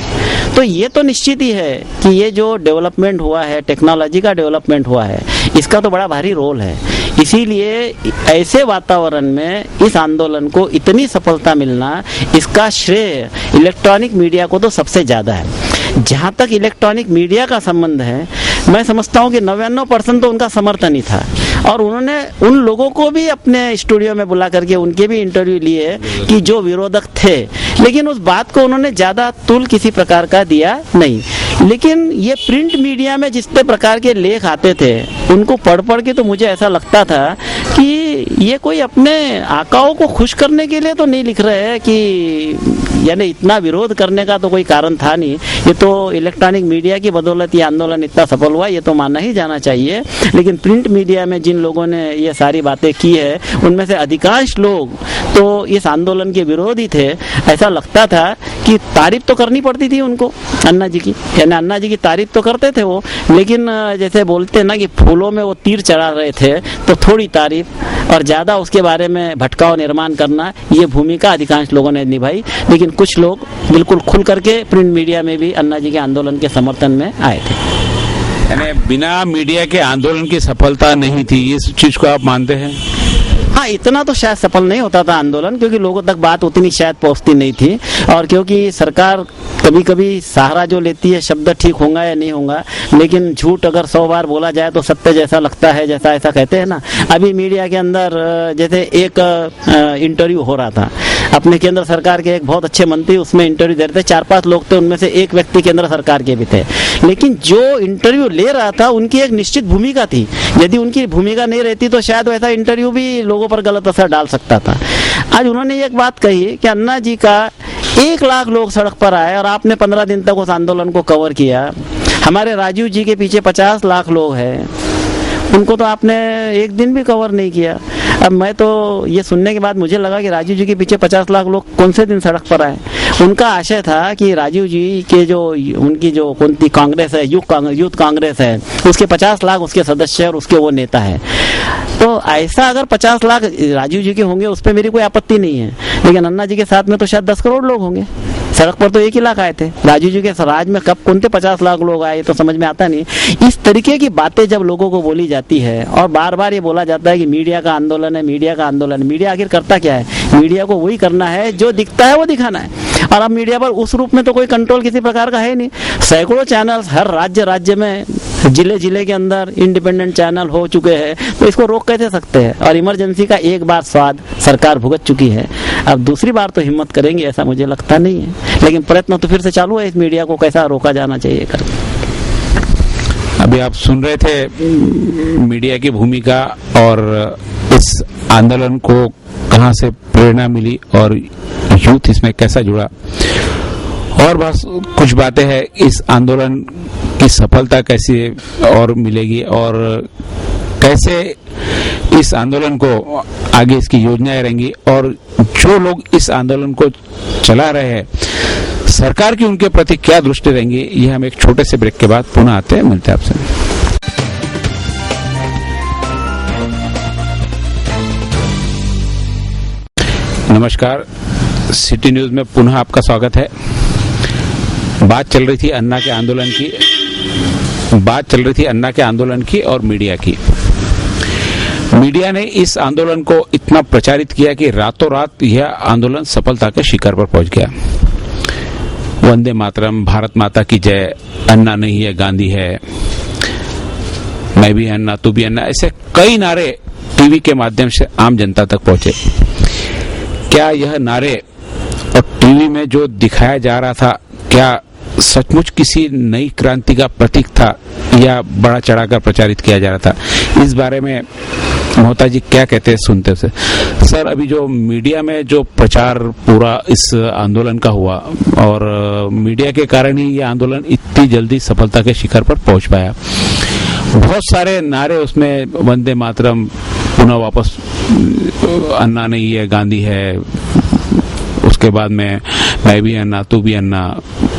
तो ये तो निश्चित ही है कि ये जो डेवलपमेंट हुआ है, टेक्नोलॉजी का डेवलपमेंट हुआ है, इसका तो बड़ा भारी रोल है। इसीलिए ऐसे वातावरण में इस आंदोलन को इतनी सफलता मिलना, इसका श्रेय इलेक्ट्रॉनिक मीडिया को तो सबसे ज्यादा है। जहाँ तक इलेक्ट्रॉनिक मीडिया का संबंध है, मैं समझता हूँ कि 99% तो उनका समर्थन ही था और उन्होंने उन लोगों को भी अपने स्टूडियो में बुला करके उनके भी इंटरव्यू लिए कि जो विरोधक थे, लेकिन उस बात को उन्होंने ज्यादा तुल किसी प्रकार का दिया नहीं। लेकिन ये प्रिंट मीडिया में जिस प्रकार के लेख आते थे उनको पढ़ के तो मुझे ऐसा लगता था कि ये कोई अपने आकाओं को खुश करने के लिए तो नहीं लिख रहे हैं, कि यानी इतना विरोध करने का तो कोई कारण था नहीं। ये तो इलेक्ट्रॉनिक मीडिया की बदौलत ये आंदोलन इतना सफल हुआ, ये तो मानना ही जाना चाहिए। लेकिन प्रिंट मीडिया में जिन लोगों ने ये सारी बातें की है उनमें से अधिकांश लोग तो इस आंदोलन के विरोधी थे। ऐसा लगता था कि तारीफ तो करनी पड़ती थी उनको अन्ना जी की, यानी अन्ना जी की तारीफ तो करते थे वो, लेकिन जैसे बोलते हैं ना कि फूलों में वो तीर चढ़ा रहे थे, तो थोड़ी तारीफ और ज्यादा उसके बारे में भटकाव निर्माण करना, ये भूमिका अधिकांश लोगों ने निभाई। लेकिन कुछ लोग बिल्कुल खुल करके प्रिंट मीडिया में भी अन्ना जी के आंदोलन के समर्थन में आए थे। यानी बिना मीडिया के आंदोलन की सफलता नहीं थी, इस चीज को आप मानते हैं? हाँ, इतना तो शायद सफल नहीं होता था आंदोलन, क्योंकि लोगों तक बात उतनी शायद पहुंचती नहीं थी, और क्योंकि सरकार कभी कभी सहारा जो लेती है, शब्द ठीक होगा या नहीं होगा, लेकिन झूठ अगर 100 बार बोला जाए तो सत्य जैसा लगता है, जैसा ऐसा कहते हैं ना। अभी मीडिया के अंदर जैसे एक इंटरव्यू हो रहा था, अपने केंद्र सरकार के एक बहुत अच्छे मंत्री उसमें इंटरव्यू दे रहे थे, 4-5 लोग थे, उनमें से एक व्यक्ति केंद्र सरकार के भी थे। लेकिन जो इंटरव्यू ले रहा था उनकी एक निश्चित भूमिका थी, यदि उनकी भूमिका नहीं रहती तो शायद वैसा इंटरव्यू भी लोगों पर गलत असर डाल सकता था। आज उन्होंने एक बात कही कि अन्ना जी का 1 लाख लोग सड़क पर आए और आपने 15 दिन तक उस आंदोलन को कवर किया। हमारे राजीव जी के पीछे 50 लाख लोग हैं, उनको तो आपने एक दिन भी कवर नहीं किया। अब मैं तो ये सुनने के बाद मुझे लगा कि राजीव जी के पीछे 50 लाख लोग कौन से दिन सड़क पर आए। उनका आशय था कि राजीव जी के जो उनकी जो कौन सी कांग्रेस है, यूथ कांग्रेस है, उसके 50 लाख उसके सदस्य और उसके वो नेता है। तो ऐसा अगर 50 लाख राजीव जी के होंगे उस पर मेरी कोई आपत्ति नहीं है, लेकिन अन्ना जी के साथ में तो शायद 10 करोड़ लोग होंगे। सड़क पर तो 1 ही लाख आए थे। राजीव जी के राज में कब कौन थे 50 लाख लोग आए, तो समझ में आता नहीं। इस तरीके की बातें जब लोगों को बोली जाती है और बार बार ये बोला जाता है कि मीडिया का आंदोलन है, मीडिया का आंदोलन, मीडिया आखिर करता क्या है? मीडिया को वही करना है जो दिखता है वो दिखाना है। और अब मीडिया पर उस रूप में तो कोई कंट्रोल किसी प्रकार का है नहीं। सैकड़ों चैनल्स हर राज्य में, जिले के अंदर इंडिपेंडेंट चैनल हो चुके हैं, तो इसको रोक कैसे सकते हैं? और इमरजेंसी का एक बार स्वाद सरकार भुगत चुकी है, अब दूसरी बार तो हिम्मत करेंगे ऐसा मुझे लगता नहीं है। लेकिन प्रयत्न तो फिर से चालू है इस मीडिया को कैसा रोका जाना चाहिए कर। अभी आप सुन रहे थे मीडिया की भूमिका और इस आंदोलन को कहां से प्रेरणा मिली और यूथ इसमें कैसा जुड़ा, और बस कुछ बातें हैं इस आंदोलन की सफलता कैसे और मिलेगी और कैसे इस आंदोलन को आगे इसकी योजनाएं रहेंगी, और जो लोग इस आंदोलन को चला रहे हैं सरकार की उनके प्रति क्या दृष्टि रहेंगी, ये हम एक छोटे से ब्रेक के बाद पुनः आते हैं, मिलते हैं आपसे। नमस्कार, सिटी न्यूज में पुनः आपका स्वागत है। बात चल रही थी अन्ना के आंदोलन की और मीडिया की। मीडिया ने इस आंदोलन को इतना प्रचारित किया कि रातों रात यह आंदोलन सफलता के शिखर पर पहुंच गया। वंदे मातरम, भारत माता की जय, अन्ना नहीं है गांधी है, मैं भी अन्ना तू भी अन्ना, ऐसे कई नारे टीवी के माध्यम से आम जनता तक पहुंचे। क्या यह नारे और टीवी में जो दिखाया जा रहा था क्या सचमुच किसी नई क्रांति का प्रतीक था या बड़ा चढ़ाकर प्रचारित किया जा रहा था? इस बारे में मोहता जी क्या कहते हैं, सुनते से। सर, अभी जो मीडिया में जो प्रचार पूरा इस आंदोलन का हुआ और मीडिया के कारण ही ये आंदोलन इतनी जल्दी सफलता के शिखर पर पहुंच पाया। बहुत सारे नारे उसमें, वंदे मातरम, पुनः वापस अन्ना नहीं है गांधी है, उसके बाद में मैं भी अन्ना तू भी अन्ना,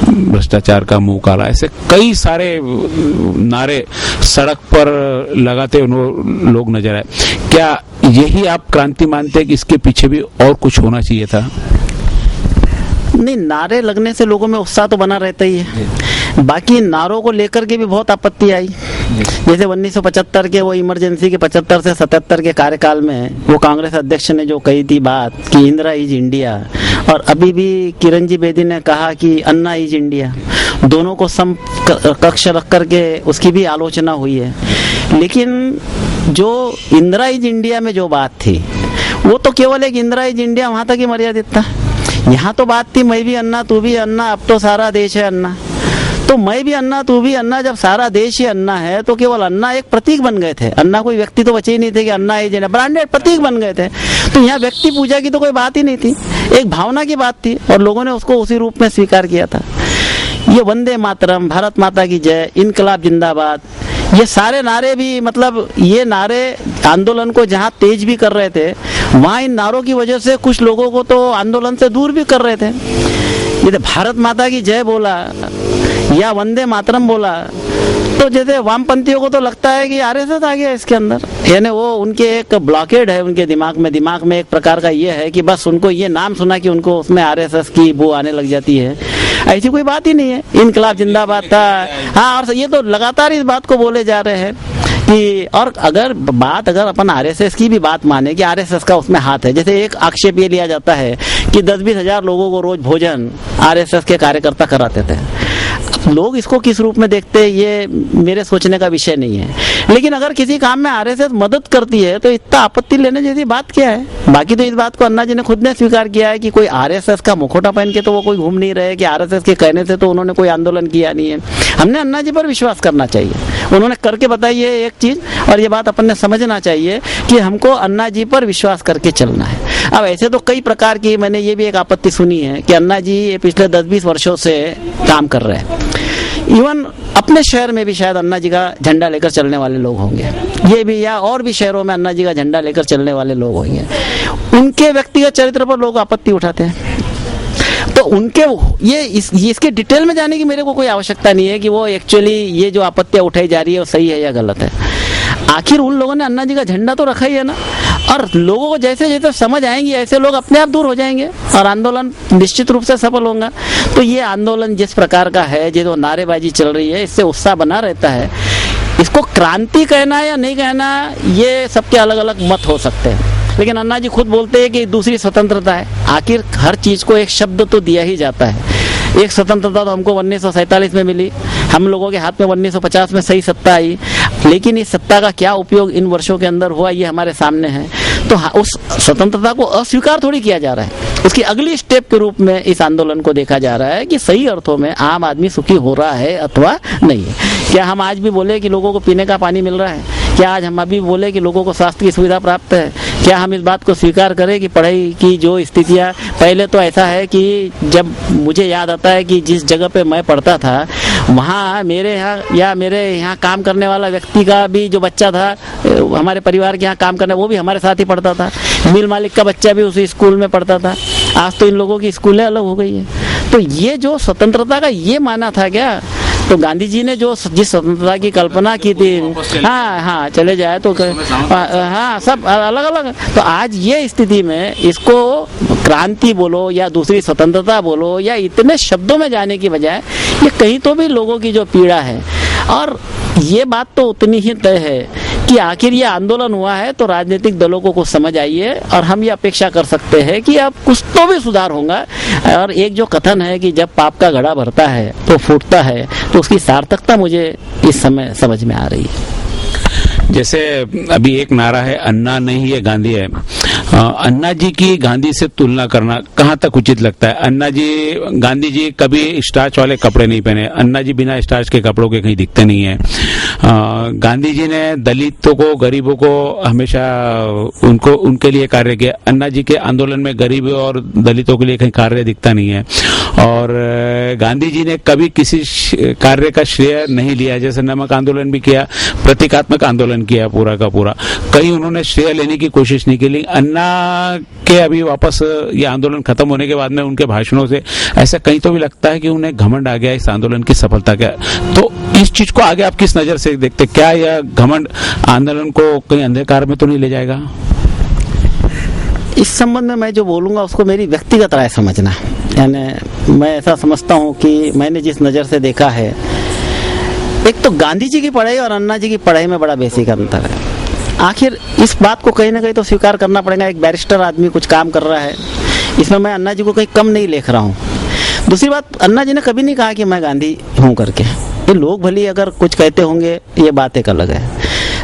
भ्रष्टाचार का मुंह काला, ऐसे कई सारे नारे सड़क पर लगाते लोग नजर आए। क्या यही आप क्रांति मानते हैं कि इसके पीछे भी और कुछ होना चाहिए था? नहीं, नारे लगने से लोगों में उत्साह तो बना रहता ही है। बाकी नारों को लेकर के भी बहुत आपत्ति आई। जैसे 1975 के वो इमरजेंसी के 75 से 77 के कार्यकाल में वो कांग्रेस अध्यक्ष ने जो कही थी बात कि इंदिरा इज इंडिया, और अभी भी किरण जी बेदी ने कहा कि अन्ना इज इंडिया, दोनों को सम कक्ष रख करके उसकी भी आलोचना हुई है। लेकिन जो इंदिरा इज इंडिया में जो बात थी वो तो केवल एक इंदिरा इज इंडिया वहां तक ही मर्यादित था। यहाँ तो बात थी मैं भी अन्ना तू भी अन्ना, अब तो सारा देश है अन्ना। तो मैं भी अन्ना तू भी अन्ना, जब सारा देश ही अन्ना है तो केवल अन्ना एक प्रतीक बन गए थे। अन्ना कोई व्यक्ति तो बचे ही नहीं थे कि अन्ना ही जेना, ब्रांडेड प्रतीक बन गए थे। तो यहाँ व्यक्ति पूजा की तो कोई बात ही नहीं थी, एक भावना की बात थी और लोगों ने उसको उसी रूप में स्वीकार किया था। ये वंदे मातरम, भारत माता की जय, इनकलाब जिंदाबाद, ये सारे नारे भी, मतलब ये नारे आंदोलन को जहाँ तेज भी कर रहे थे वहाँ इन नारों की वजह से कुछ लोगों को तो आंदोलन से दूर भी कर रहे थे। ये भारत माता की जय बोला या वंदे मातरम बोला तो जैसे वामपंथियों को तो लगता है कि आरएसएस आ गया इसके अंदर, यानी वो उनके एक ब्लॉकेड है उनके दिमाग में एक प्रकार का ये है कि बस उनको ये नाम सुना कि उनको उसमें आरएसएस की बू आने लग जाती है। ऐसी कोई बात ही नहीं है। इनकलाब जिंदाबाद था, हाँ, और ये तो लगातार इस बात को बोले जा रहे हैं कि, और अगर अपन आरएसएस की भी बात माने कि आरएसएस का उसमें हाथ है, जैसे एक आक्षेप ये लिया जाता है कि 10-20 हजार लोगों को रोज भोजन आरएसएस के कार्यकर्ता कराते थे। लोग इसको किस रूप में देखते हैं ये मेरे सोचने का विषय नहीं है। लेकिन अगर किसी काम में आरएसएस मदद करती है तो इतना आपत्ति लेने जैसी बात क्या है। बाकी तो इस बात को अन्ना जी ने खुद ने स्वीकार किया है कि कोई आरएसएस का मुखौटा पहन के तो वो कोई घूम नहीं रहे, कि आरएसएस के कहने से तो उन्होंने कोई आंदोलन किया नहीं है। हमने अन्ना जी पर विश्वास करना चाहिए, उन्होंने करके बताई है एक चीज, और ये बात अपन ने समझना चाहिए कि हमको अन्ना जी पर विश्वास करके चलना है। अब ऐसे तो कई प्रकार की, मैंने ये भी एक आपत्ति सुनी है कि अन्ना जी ये पिछले 10-20 वर्षों से काम कर रहे हैं। इवन अपने शहर में भी शायद अन्ना जी का झंडा लेकर चलने वाले लोग होंगे, ये भी, या और भी शहरों में अन्ना जी का झंडा लेकर चलने वाले लोग होंगे। उनके व्यक्तिगत चरित्र पर लोग आपत्ति उठाते हैं, तो उनके इसके डिटेल में जाने की मेरे को कोई आवश्यकता नहीं है कि वो एक्चुअली ये जो आपत्तियां उठाई जा रही है वो सही है या गलत है। आखिर उन लोगों ने अन्ना जी का झंडा तो रखा ही है ना, और लोगों को जैसे जैसे समझ आएंगी ऐसे लोग अपने आप दूर हो जाएंगे और आंदोलन निश्चित रूप से सफल होगा। तो ये आंदोलन जिस प्रकार का है, जो नारेबाजी चल रही है, इससे उत्साह बना रहता है। इसको क्रांति कहना या नहीं कहना, ये सबके अलग अलग मत हो सकते हैं, लेकिन अन्ना जी खुद बोलते हैं कि दूसरी स्वतंत्रता है। आखिर हर चीज को एक शब्द तो दिया ही जाता है। एक स्वतंत्रता तो हमको 1947 में मिली, हम लोगों के हाथ में 1950 में सही सत्ता आई, लेकिन इस सत्ता का क्या उपयोग इन वर्षों के अंदर हुआ ये हमारे सामने है। तो उस स्वतंत्रता को अस्वीकार थोड़ी किया जा रहा है, उसकी अगली स्टेप के रूप में इस आंदोलन को देखा जा रहा है कि सही अर्थों में आम आदमी सुखी हो रहा है अथवा नहीं है। क्या हम आज भी बोले कि लोगों को पीने का पानी मिल रहा है? क्या आज हम अभी बोले कि लोगों को स्वास्थ्य की सुविधा प्राप्त है? क्या हम इस बात को स्वीकार करें कि पढ़ाई की जो स्थितियाँ, पहले तो ऐसा है कि जब मुझे याद आता है कि जिस जगह पे मैं पढ़ता था वहाँ मेरे यहाँ या मेरे यहाँ काम करने वाला व्यक्ति का भी जो बच्चा था, हमारे परिवार के यहाँ काम करने, वो भी हमारे साथ ही पढ़ता था। मिल मालिक का बच्चा भी उसी स्कूल में पढ़ता था। आज तो इन लोगों की स्कूलें अलग हो गई है। तो ये जो स्वतंत्रता का ये माना था क्या? तो गांधी जी ने जो जिस स्वतंत्रता की कल्पना की थी, हाँ चले जाए तो हाँ सब अलग अलग। तो आज ये स्थिति में इसको क्रांति बोलो या दूसरी स्वतंत्रता बोलो या इतने शब्दों में जाने की बजाय ये कहीं तो भी लोगों की जो पीड़ा है, और ये बात तो उतनी ही तय है कि आखिर ये आंदोलन हुआ है तो राजनीतिक दलों को कुछ समझ आई है, और हम ये अपेक्षा कर सकते हैं कि अब कुछ तो भी सुधार होगा। और एक जो कथन है कि जब पाप का घड़ा भरता है तो फूटता है, तो उसकी सार्थकता मुझे इस समय समझ में आ रही है। जैसे अभी एक नारा है, अन्ना नहीं ये गांधी है। अन्ना जी की गांधी से तुलना करना कहाँ तक उचित लगता है? गांधी जी कभी स्टार्च वाले कपड़े नहीं पहने, अन्ना जी बिना स्टार्च के कपड़ों के कहीं दिखते नहीं है। गांधी जी ने दलितों को, गरीबों को हमेशा उनके लिए कार्य किया। अन्ना जी के आंदोलन में गरीबों और दलितों के लिए कहीं कार्य दिखता नहीं है। और गांधी जी ने कभी किसी कार्य का श्रेय नहीं लिया, जैसे नमक आंदोलन भी किया, प्रतीकात्मक आंदोलन किया पूरा का पूरा, कहीं उन्होंने श्रेय लेने की कोशिश नहीं की। अन्ना के अभी वापस ये आंदोलन खत्म होने के बाद में उनके भाषणों से ऐसा कहीं तो भी लगता है कि उन्हें घमंड आ गया इस आंदोलन की सफलता का। तो इस चीज को आगे आप किस नजर से देखते? क्या यह घमंड आंदोलन को कहीं अंधकार में तो नहीं ले जाएगा? इस संबंध में मैं जो बोलूंगा उसको मेरी व्यक्तिगत राय समझना। यानी मैं ऐसा समझता हूँ कि मैंने जिस नज़र से देखा है, एक तो गांधी जी की पढ़ाई और अन्ना जी की पढ़ाई में बड़ा बेसिक अंतर है। आखिर इस बात को कहीं ना कहीं तो स्वीकार करना पड़ेगा, एक बैरिस्टर आदमी कुछ काम कर रहा है, इसमें मैं अन्ना जी को कहीं कम नहीं लेख रहा हूँ। दूसरी बात, अन्ना जी ने कभी नहीं कहा कि मैं गांधी हूँ करके। ये लोग भले अगर कुछ कहते होंगे, ये बात एक अलग है।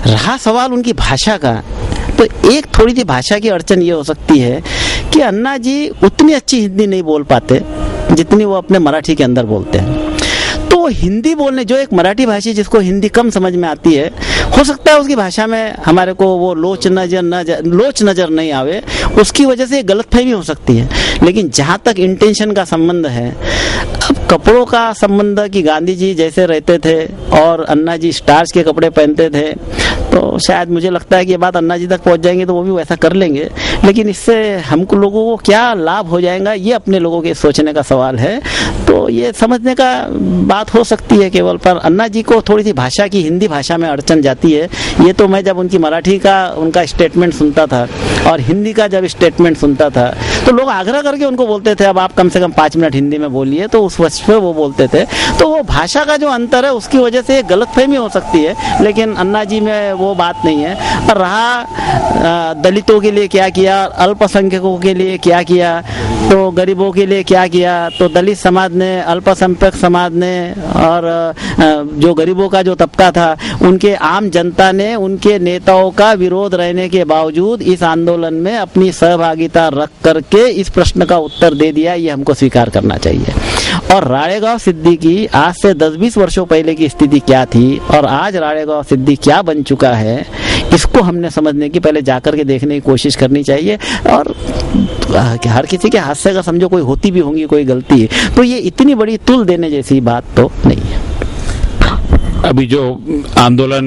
रहा सवाल उनकी भाषा का, तो एक थोड़ी सी भाषा की अड़चन ये हो सकती है कि अन्ना जी उतनी अच्छी हिंदी नहीं बोल पाते जितनी वो अपने मराठी के अंदर बोलते हैं। तो हिंदी बोलने, जो एक मराठी भाषी जिसको हिंदी कम समझ में आती है, हो सकता है उसकी भाषा में हमारे को वो लोच नजर नहीं आवे, उसकी वजह से गलतफहमी हो सकती है। लेकिन जहाँ तक इंटेंशन का संबंध है, अब कपड़ों का संबंध कि गांधी जी जैसे रहते थे और अन्ना जी स्टार्च के कपड़े पहनते थे, तो शायद मुझे लगता है कि ये बात अन्ना जी तक पहुंच जाएंगे तो वो भी वैसा कर लेंगे। लेकिन इससे हमको लोगों को क्या लाभ हो जाएगा, ये अपने लोगों के सोचने का सवाल है। तो ये समझने का बात हो सकती है केवल, पर अन्ना जी को थोड़ी सी भाषा की, हिंदी भाषा में अड़चन जाती है। ये तो मैं जब उनकी मराठी का उनका स्टेटमेंट सुनता था और हिंदी का जब स्टेटमेंट सुनता था, तो लोग आग्रह करके उनको बोलते थे अब आप कम से कम 5 मिनट हिंदी में बोलिए, तो उस वक्त पे वो बोलते थे। तो वो भाषा का जो अंतर है उसकी वजह से गलतफहमी हो सकती है, लेकिन अन्ना जी में वो बात नहीं है। और रहा दलितों के लिए क्या किया, अल्पसंख्यकों के लिए क्या किया, तो गरीबों के लिए क्या किया, तो दलित समाज ने, अल्पसंख्यक समाज ने और जो गरीबों का जो तबका था, उनके आम जनता ने उनके नेताओं का विरोध रहने के बावजूद इस आंदोलन में अपनी सहभागिता रख करके इस प्रश्न का उत्तर दे दिया, ये हमको स्वीकार करना चाहिए। और राळेगांव सिद्दीकी आज से 10-20 वर्षों पहले की स्थिति क्या थी और आज राळेगांव सिद्दीकी क्या बन चुका है, इसको हमने समझने की पहले जाकर के देखने की कोशिश करनी चाहिए। और हर किसी के हाथ से अगर समझो कोई होती भी होंगी कोई गलती, तो ये इतनी बड़ी तुल देने जैसी बात तो नहीं है। अभी जो आंदोलन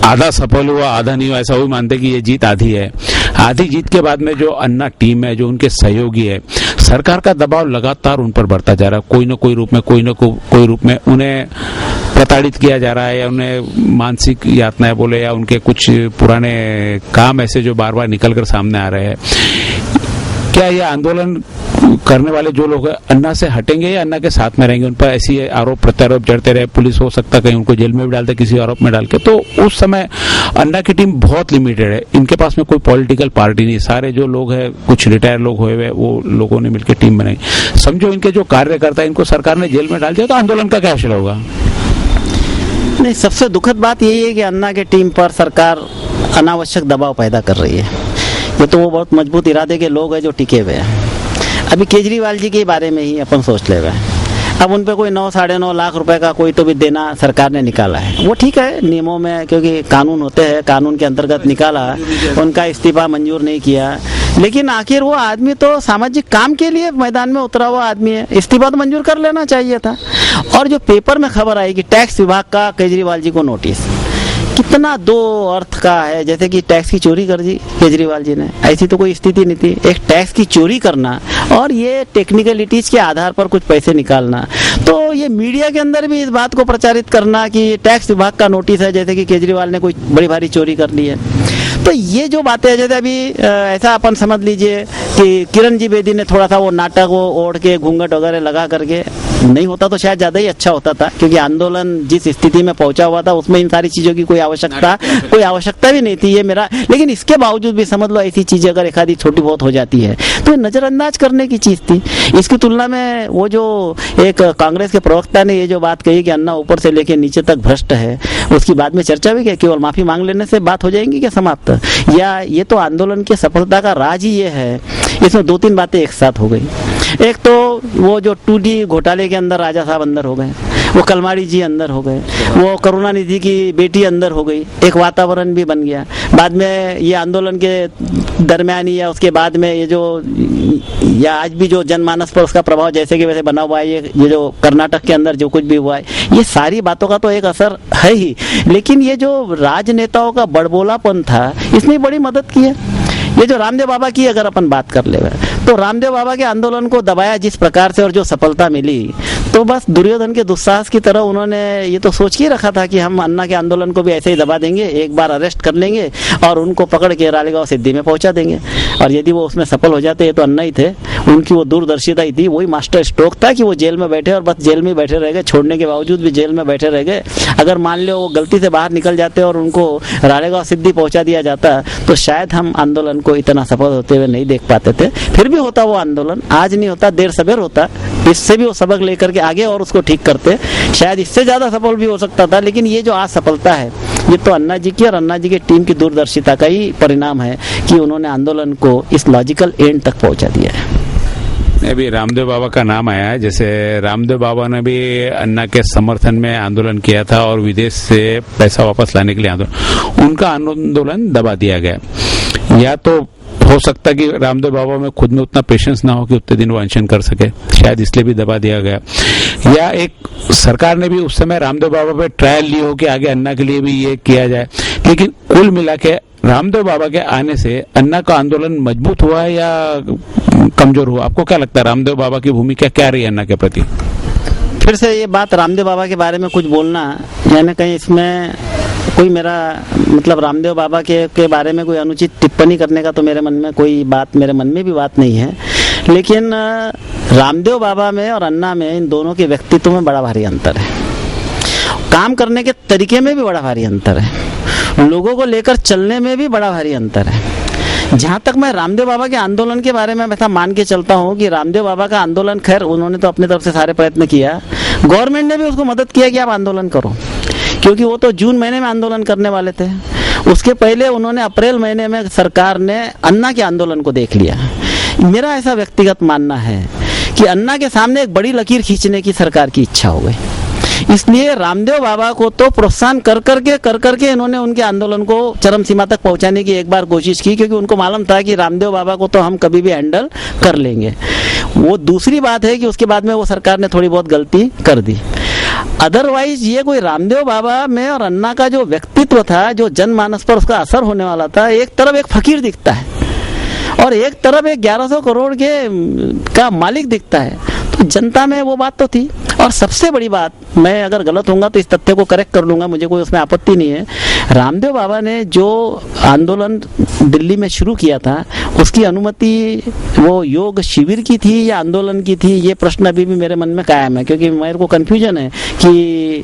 आधा सफल हुआ आधा नहीं हुआ, ऐसा वो मानते कि ये जीत आधी है। आधी जीत के बाद में जो अन्ना टीम है, जो उनके सहयोगी है, सरकार का दबाव लगातार उन पर बढ़ता जा रहा है। कोई न कोई रूप में, कोई न कोई रूप में उन्हें प्रताड़ित किया जा रहा है, या उन्हें मानसिक यातनाएं बोले, या उनके कुछ पुराने काम ऐसे जो बार बार निकल कर सामने आ रहे हैं। क्या ये आंदोलन करने वाले जो लोग हैं अन्ना से हटेंगे या अन्ना के साथ में रहेंगे? उन पर ऐसी आरोप प्रत्यारोप जड़ते रहे, पुलिस हो सकता कहीं उनको जेल में भी डालते किसी आरोप में डाल के। तो उस समय अन्ना की टीम बहुत लिमिटेड है, इनके पास में कोई पॉलिटिकल पार्टी नहीं, सारे जो लोग हैं कुछ रिटायर लोग हुए हुए, वो लोगों ने मिलकर टीम बनाई। समझो इनके जो कार्यकर्ता है इनको सरकार ने जेल में डाल दिया, तो आंदोलन का क्या हासिल होगा? नहीं, सबसे दुखद बात यही है कि अन्ना के टीम पर सरकार अनावश्यक दबाव पैदा कर रही है। ये तो वो बहुत मजबूत इरादे के लोग हैं जो टिके हुए हैं। अभी केजरीवाल जी के बारे में ही अपन सोच ले हुए हैं। अब उन पे कोई 9-9.5 लाख रुपए का कोई तो भी देना सरकार ने निकाला है, वो ठीक है नियमों में, क्योंकि कानून होते हैं, कानून के अंतर्गत निकाला, उनका इस्तीफा मंजूर नहीं किया। लेकिन आखिर वो आदमी तो सामाजिक काम के लिए मैदान में उतरा हुआ आदमी है, इस्तीफा तो मंजूर कर लेना चाहिए था। और जो पेपर में खबर आई कि टैक्स विभाग का केजरीवाल जी को नोटिस, कितना दो अर्थ का है, जैसे कि टैक्स की चोरी कर दी केजरीवाल जी ने, ऐसी तो कोई स्थिति नहीं थी। एक टैक्स की चोरी करना और ये टेक्निकलिटीज के आधार पर कुछ पैसे निकालना, तो ये मीडिया के अंदर भी इस बात को प्रचारित करना कि टैक्स विभाग का नोटिस है, जैसे कि केजरीवाल ने कोई बड़ी भारी चोरी कर ली है। तो ये जो बातें हैं, जैसे अभी ऐसा अपन समझ लीजिए कि किरण जी बेदी ने थोड़ा सा वो नाटक वो ओढ़ के घूंघट वगैरह लगा करके, नहीं होता तो शायद ज्यादा ही अच्छा होता था, क्योंकि आंदोलन जिस स्थिति में पहुंचा हुआ था उसमें इन सारी चीजों की कोई आवश्यकता भी नहीं थी, ये मेरा। लेकिन इसके बावजूद भी समझ लो ऐसी चीजें अगर एक आधी छोटी बहुत हो जाती है तो ये नजरअंदाज करने की चीज थी। इसकी तुलना में वो जो एक कांग्रेस के प्रवक्ता ने ये जो बात कही कि अन्ना ऊपर से लेके नीचे तक भ्रष्ट है, उसकी बाद में चर्चा भी क्या केवल माफी मांग लेने से बात हो जाएंगी क्या समाप्त? या ये तो आंदोलन की सफलता का राज ही ये है, इसमें 2-3 बातें एक साथ हो गई। एक तो वो जो 2D घोटाले के अंदर राजा साहब अंदर हो गए, वो कलमाड़ी जी अंदर हो गए, वो करुणानिधि की बेटी अंदर हो गई, एक वातावरण भी बन गया। बाद में ये आंदोलन के दरमियानी या उसके बाद में ये जो या आज भी जो जनमानस पर उसका प्रभाव जैसे कि वैसे बना हुआ है, ये जो कर्नाटक के अंदर जो कुछ भी हुआ है, ये सारी बातों का तो एक असर है ही। लेकिन ये जो राजनेताओं का बड़बोलापन था, इसने बड़ी मदद की है। ये जो रामदेव बाबा की अगर अपन बात कर ले, तो रामदेव बाबा के आंदोलन को दबाया जिस प्रकार से और जो सफलता मिली, तो बस दुर्योधन के दुस्साहस की तरह उन्होंने ये तो सोच के रखा था कि हम अन्ना के आंदोलन को भी ऐसे ही दबा देंगे, एक बार अरेस्ट कर लेंगे और उनको पकड़ के रालेगांव सिद्धि में पहुंचा देंगे। और यदि वो उसमें सफल हो जाते, ये तो अन्ना ही थे, उनकी वो दूरदर्शिता ही थी, वही मास्टर स्ट्रोक था कि वो जेल में बैठे और बस जेल में बैठे रह गए, छोड़ने के बावजूद भी जेल में बैठे रह गए। अगर मान लो वो गलती से बाहर निकल जाते और उनको रालेगांव सिद्धि पहुंचा दिया जाता, तो शायद हम आंदोलन को इतना सफल होते हुए नहीं देख पाते थे। फिर भी होता वो आंदोलन, आज नहीं होता, देर सवेर होता, इससे भी वो सबक लेकर के आगे और उसको ठीक करते, शायद इससे ज्यादा सफल भी हो सकता था। लेकिन ये जो आज सफलता है, ये तो अन्ना जी की और अन्ना जी की टीम की दूरदर्शिता का ही परिणाम है कि उन्होंने आंदोलन को इस लॉजिकल एंड तक पहुंचा दिया है। अभी रामदेव बाबा का नाम आया है, जैसे रामदेव बाबा ने भी अन्ना के समर्थन में आंदोलन किया था और विदेश से पैसा वापस लाने के लिए आंदोलन, उनका आंदोलन दबा दिया गया। या तो हो सकता कि रामदेव बाबा में खुद में उतना पेशेंस ना हो कि उतने दिन वो अनशन कर सके, शायद इसलिए भी दबा दिया गया। या एक सरकार ने भी उस समय रामदेव बाबा पे ट्रायल ली हो कि आगे अन्ना के लिए भी ये किया जाए। लेकिन कुल मिला के रामदेव बाबा के आने से अन्ना का आंदोलन मजबूत हुआ है या कमजोर हुआ? आपको क्या लगता है, रामदेव बाबा की भूमिका क्या रही अन्ना के प्रति? फिर से ये बात रामदेव बाबा के बारे में कुछ बोलना, यानी कहीं इसमें कोई मेरा मतलब रामदेव बाबा के बारे में कोई अनुचित टिप्पणी करने का तो मेरे मन में कोई बात, मेरे मन में भी बात नहीं है। लेकिन रामदेव बाबा में और अन्ना में, इन दोनों के व्यक्तित्व में बड़ा भारी अंतर है। काम करने के तरीके में भी बड़ा भारी अंतर है, लोगों को लेकर चलने में भी बड़ा भारी अंतर है। जहाँ तक मैं रामदेव बाबा के आंदोलन के बारे में ऐसा मान के चलता हूँ कि रामदेव बाबा का आंदोलन, खैर उन्होंने तो अपनी तरफ से सारे प्रयत्न किया, गवर्नमेंट ने भी उसको मदद किया कि आप आंदोलन करो, क्योंकि वो तो जून महीने में आंदोलन करने वाले थे। उसके पहले उन्होंने अप्रैल महीने में सरकार ने अन्ना के आंदोलन को देख लिया। मेरा ऐसा व्यक्तिगत मानना है कि अन्ना के सामने एक बड़ी लकीर खींचने की सरकार की इच्छा हो गई, इसलिए रामदेव बाबा को तो प्रोत्साहन कर करके इन्होंने उनके आंदोलन को चरम सीमा तक पहुंचाने की एक बार कोशिश की, क्योंकि उनको मालूम था कि रामदेव बाबा को तो हम कभी भी हैंडल कर लेंगे। वो दूसरी बात है कि उसके बाद में वो सरकार ने थोड़ी बहुत गलती कर दी। अदरवाइज ये कोई रामदेव बाबा में और अन्ना का जो व्यक्तित्व था, जो जनमानस पर उसका असर होने वाला था, एक तरफ एक फकीर दिखता है और एक तरफ एक 1100 करोड़ का मालिक दिखता है, तो जनता में वो बात तो थी। और सबसे बड़ी बात, मैं अगर गलत होऊंगा तो इस तथ्य को करेक्ट कर लूंगा, मुझे कोई उसमें आपत्ति नहीं है, रामदेव बाबा ने जो आंदोलन दिल्ली में शुरू किया था उसकी अनुमति वो योग शिविर की थी या आंदोलन की थी, ये प्रश्न अभी भी मेरे मन में कायम है, क्योंकि मेरे को कंफ्यूजन है कि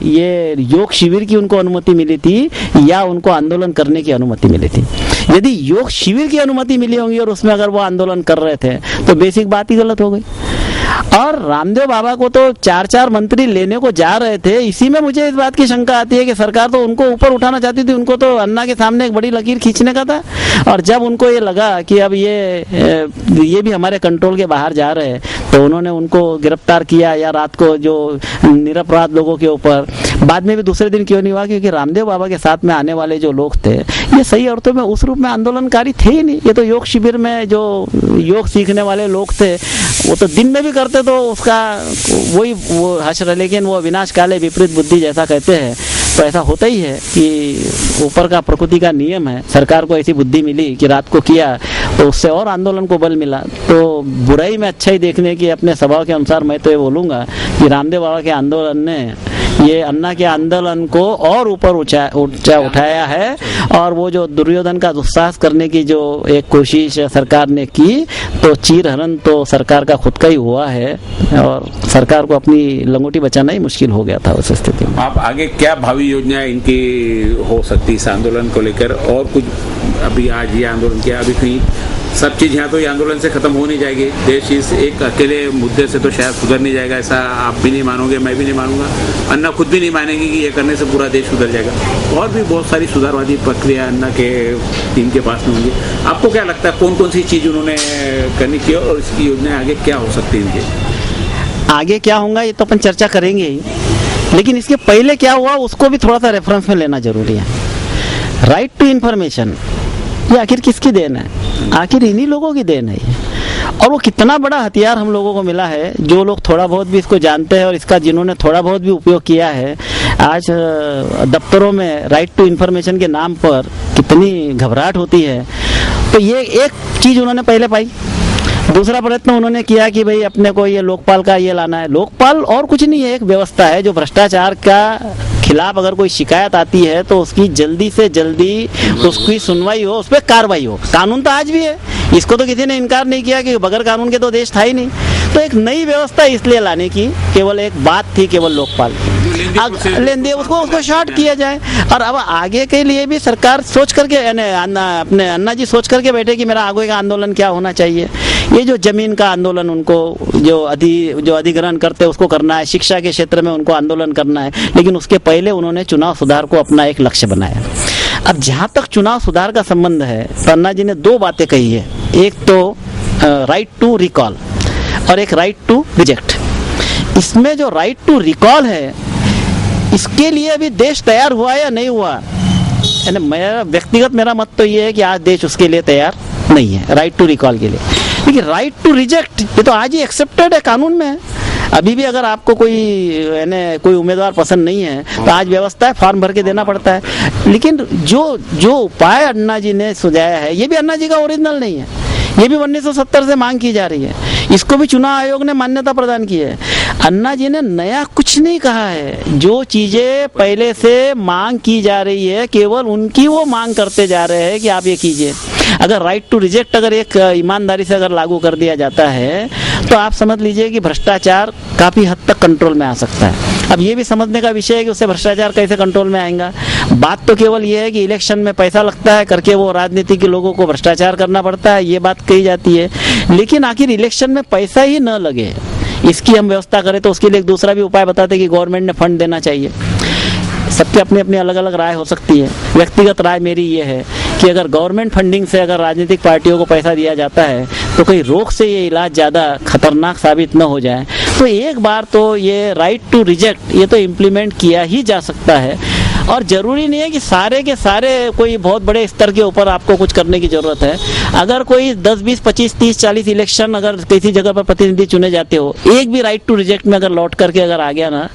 ये योग शिविर की उनको अनुमति मिली थी या उनको आंदोलन करने की अनुमति मिली थी। यदि योग शिविर की अनुमति मिली होंगी और उसमें अगर वो आंदोलन कर रहे थे तो बेसिक बात ही गलत हो गई। और रामदेव बाबा को तो 4 मंत्री लेने को जा रहे थे, इसी में मुझे इस बात की शंका आती है कि सरकार तो उनको ऊपर उठाना चाहती थी, उनको तो अन्ना के सामने एक बड़ी लकीर खींचने का था। और जब उनको ये लगा कि अब ये भी हमारे कंट्रोल के बाहर जा रहे हैं, तो उन्होंने उनको गिरफ्तार किया, या रात को जो निरपराध लोगों के ऊपर, बाद में भी दूसरे दिन क्यों नहीं हुआ, क्योंकि रामदेव बाबा के साथ में आने वाले जो लोग थे ये सही अर्थों में उस रूप में आंदोलनकारी थे ही नहीं। ये तो योग शिविर में जो योग सीखने वाले लोग थे वो तो दिन में भी करते तो उसका वो हश्र, लेकिन वो विनाश काले विपरीत बुद्धि जैसा कहते हैं, तो ऐसा होता ही है कि ऊपर का प्रकृति का नियम है। सरकार को ऐसी बुद्धि मिली कि रात को किया तो उससे और आंदोलन को बल मिला। तो बुराई में अच्छा ही देखने की अपने स्वभाव के अनुसार मैं तो ये बोलूँगा कि रामदेव बाबा के आंदोलन ने ये अन्ना के आंदोलन को और ऊपर उठाया है, और वो जो दुर्योधन का दुस्साहस करने की जो एक कोशिश सरकार ने की, तो चीरहरण तो सरकार का खुद का ही हुआ है और सरकार को अपनी लंगोटी बचाना ही मुश्किल हो गया था उस स्थिति में। आप आगे क्या भावी योजनाएं इनकी हो सकती इस आंदोलन को लेकर, और कुछ अभी आज ये आंदोलन किया, अभी कहीं सब चीज यहाँ तो ये आंदोलन से खत्म हो नहीं जाएगी, देश इस एक अकेले मुद्दे से तो शायद सुधर नहीं जाएगा, ऐसा आप भी नहीं मानोगे, मैं भी नहीं मानूंगा, अन्ना खुद भी नहीं मानेगी कि ये करने से पूरा देश सुधर जाएगा। और भी बहुत सारी सुधारवादी प्रक्रिया अन्ना के टीम के पास में होंगी। आपको क्या लगता है कौन कौन सी चीज उन्होंने करनी चाहिए और इसकी योजनाएं आगे क्या हो सकती है इनकी? आगे क्या होगा ये तो अपन चर्चा करेंगे ही, लेकिन इसके पहले क्या हुआ उसको भी थोड़ा सा रेफरेंस में लेना जरूरी है। राइट टू इन्फॉर्मेशन ये आखिर किसकी देन है? आखिर इन्हीं लोगों की देन है ये। और वो कितना बड़ा हथियार हम लोगों को मिला है, जो लोग थोड़ा बहुत भी इसको जानते हैं और इसका जिन्होंने थोड़ा बहुत भी उपयोग किया है। आज दफ्तरों में राइट टू इन्फॉर्मेशन के नाम पर कितनी घबराहट होती है। तो ये एक चीज उन्होंने पहले पाई। दूसरा प्रयत्न उन्होंने किया कि भाई अपने को ये लोकपाल का ये लाना है। लोकपाल और कुछ नहीं है, एक व्यवस्था है जो भ्रष्टाचार का खिलाफ अगर कोई शिकायत आती है तो उसकी जल्दी से जल्दी उसकी सुनवाई हो, उस पर कार्रवाई हो। कानून तो आज भी है, इसको तो किसी ने इनकार नहीं किया कि बगैर कानून के तो देश था ही नहीं। तो एक नई व्यवस्था इसलिए लाने की केवल एक बात थी, केवल लोकपाल लेन दे उसको शॉर्ट किया जाए। और अब आगे के लिए भी सरकार सोच करके अपने अन्ना जी सोच करके बैठे कि मेरा आगे का आंदोलन क्या होना चाहिए। ये जो जमीन का आंदोलन उनको जो अधिग्रहण करते हैं उसको करना है, शिक्षा के क्षेत्र में उनको आंदोलन करना है, लेकिन उसके पहले उन्होंने चुनाव सुधार को अपना एक लक्ष्य बनाया। अब जहाँ तक चुनाव सुधार का संबंध है तो अन्ना जी ने 2 बातें कही है, एक तो राइट टू रिकॉल और एक राइट टू रिजेक्ट। इसमें जो राइट टू रिकॉल है इसके लिए अभी देश तैयार हुआ या नहीं हुआ, यानी मेरा व्यक्तिगत मत तो ये है कि आज देश उसके लिए तैयार नहीं है राइट टू रिकॉल के लिए। लेकिन राइट टू रिजेक्ट ये तो आज ही एक्सेप्टेड है, कानून में है। अभी भी अगर आपको कोई उम्मीदवार पसंद नहीं है तो आज व्यवस्था है, फॉर्म भर के देना पड़ता है। लेकिन जो उपाय अन्ना जी ने सुझाया है ये भी अन्ना जी का ओरिजिनल नहीं है, ये भी 1970 से मांग की जा रही है। इसको भी चुनाव आयोग ने मान्यता प्रदान की है। अन्ना जी ने नया कुछ नहीं कहा है, जो चीजें पहले से मांग की जा रही है केवल उनकी वो मांग करते जा रहे हैं कि आप ये कीजिए। अगर राइट टू रिजेक्ट अगर एक ईमानदारी से अगर लागू कर दिया जाता है तो आप समझ लीजिए कि भ्रष्टाचार काफी हद तक कंट्रोल में आ सकता है। अब ये भी समझने का विषय है कि उससे भ्रष्टाचार कैसे कंट्रोल में आएगा। बात तो केवल ये है कि इलेक्शन में पैसा लगता है करके वो राजनीति के लोगों को भ्रष्टाचार करना पड़ता है, ये बात कही जाती है। लेकिन आखिर इलेक्शन में पैसा ही न लगे इसकी हम व्यवस्था करें तो उसके लिए एक दूसरा भी उपाय बताते हैं कि गवर्नमेंट ने फंड देना चाहिए। सबकी अपनी अपनी अलग अलग राय हो सकती है। व्यक्तिगत राय मेरी ये है कि अगर गवर्नमेंट फंडिंग से अगर राजनीतिक पार्टियों को पैसा दिया जाता है तो कहीं रोक से ये इलाज ज़्यादा खतरनाक साबित न हो जाए, तो एक बार तो ये राइट टू रिजेक्ट ये तो इम्प्लीमेंट किया ही जा सकता है। और जरूरी नहीं है कि सारे के सारे कोई बहुत बड़े स्तर के ऊपर आपको कुछ करने की जरूरत है। अगर कोई 10, 20, 25, 30, 40 इलेक्शन अगर किसी जगह पर प्रतिनिधि चुने जाते हो, एक भी राइट टू रिजेक्ट में अगर लौट करके अगर आ गया ना,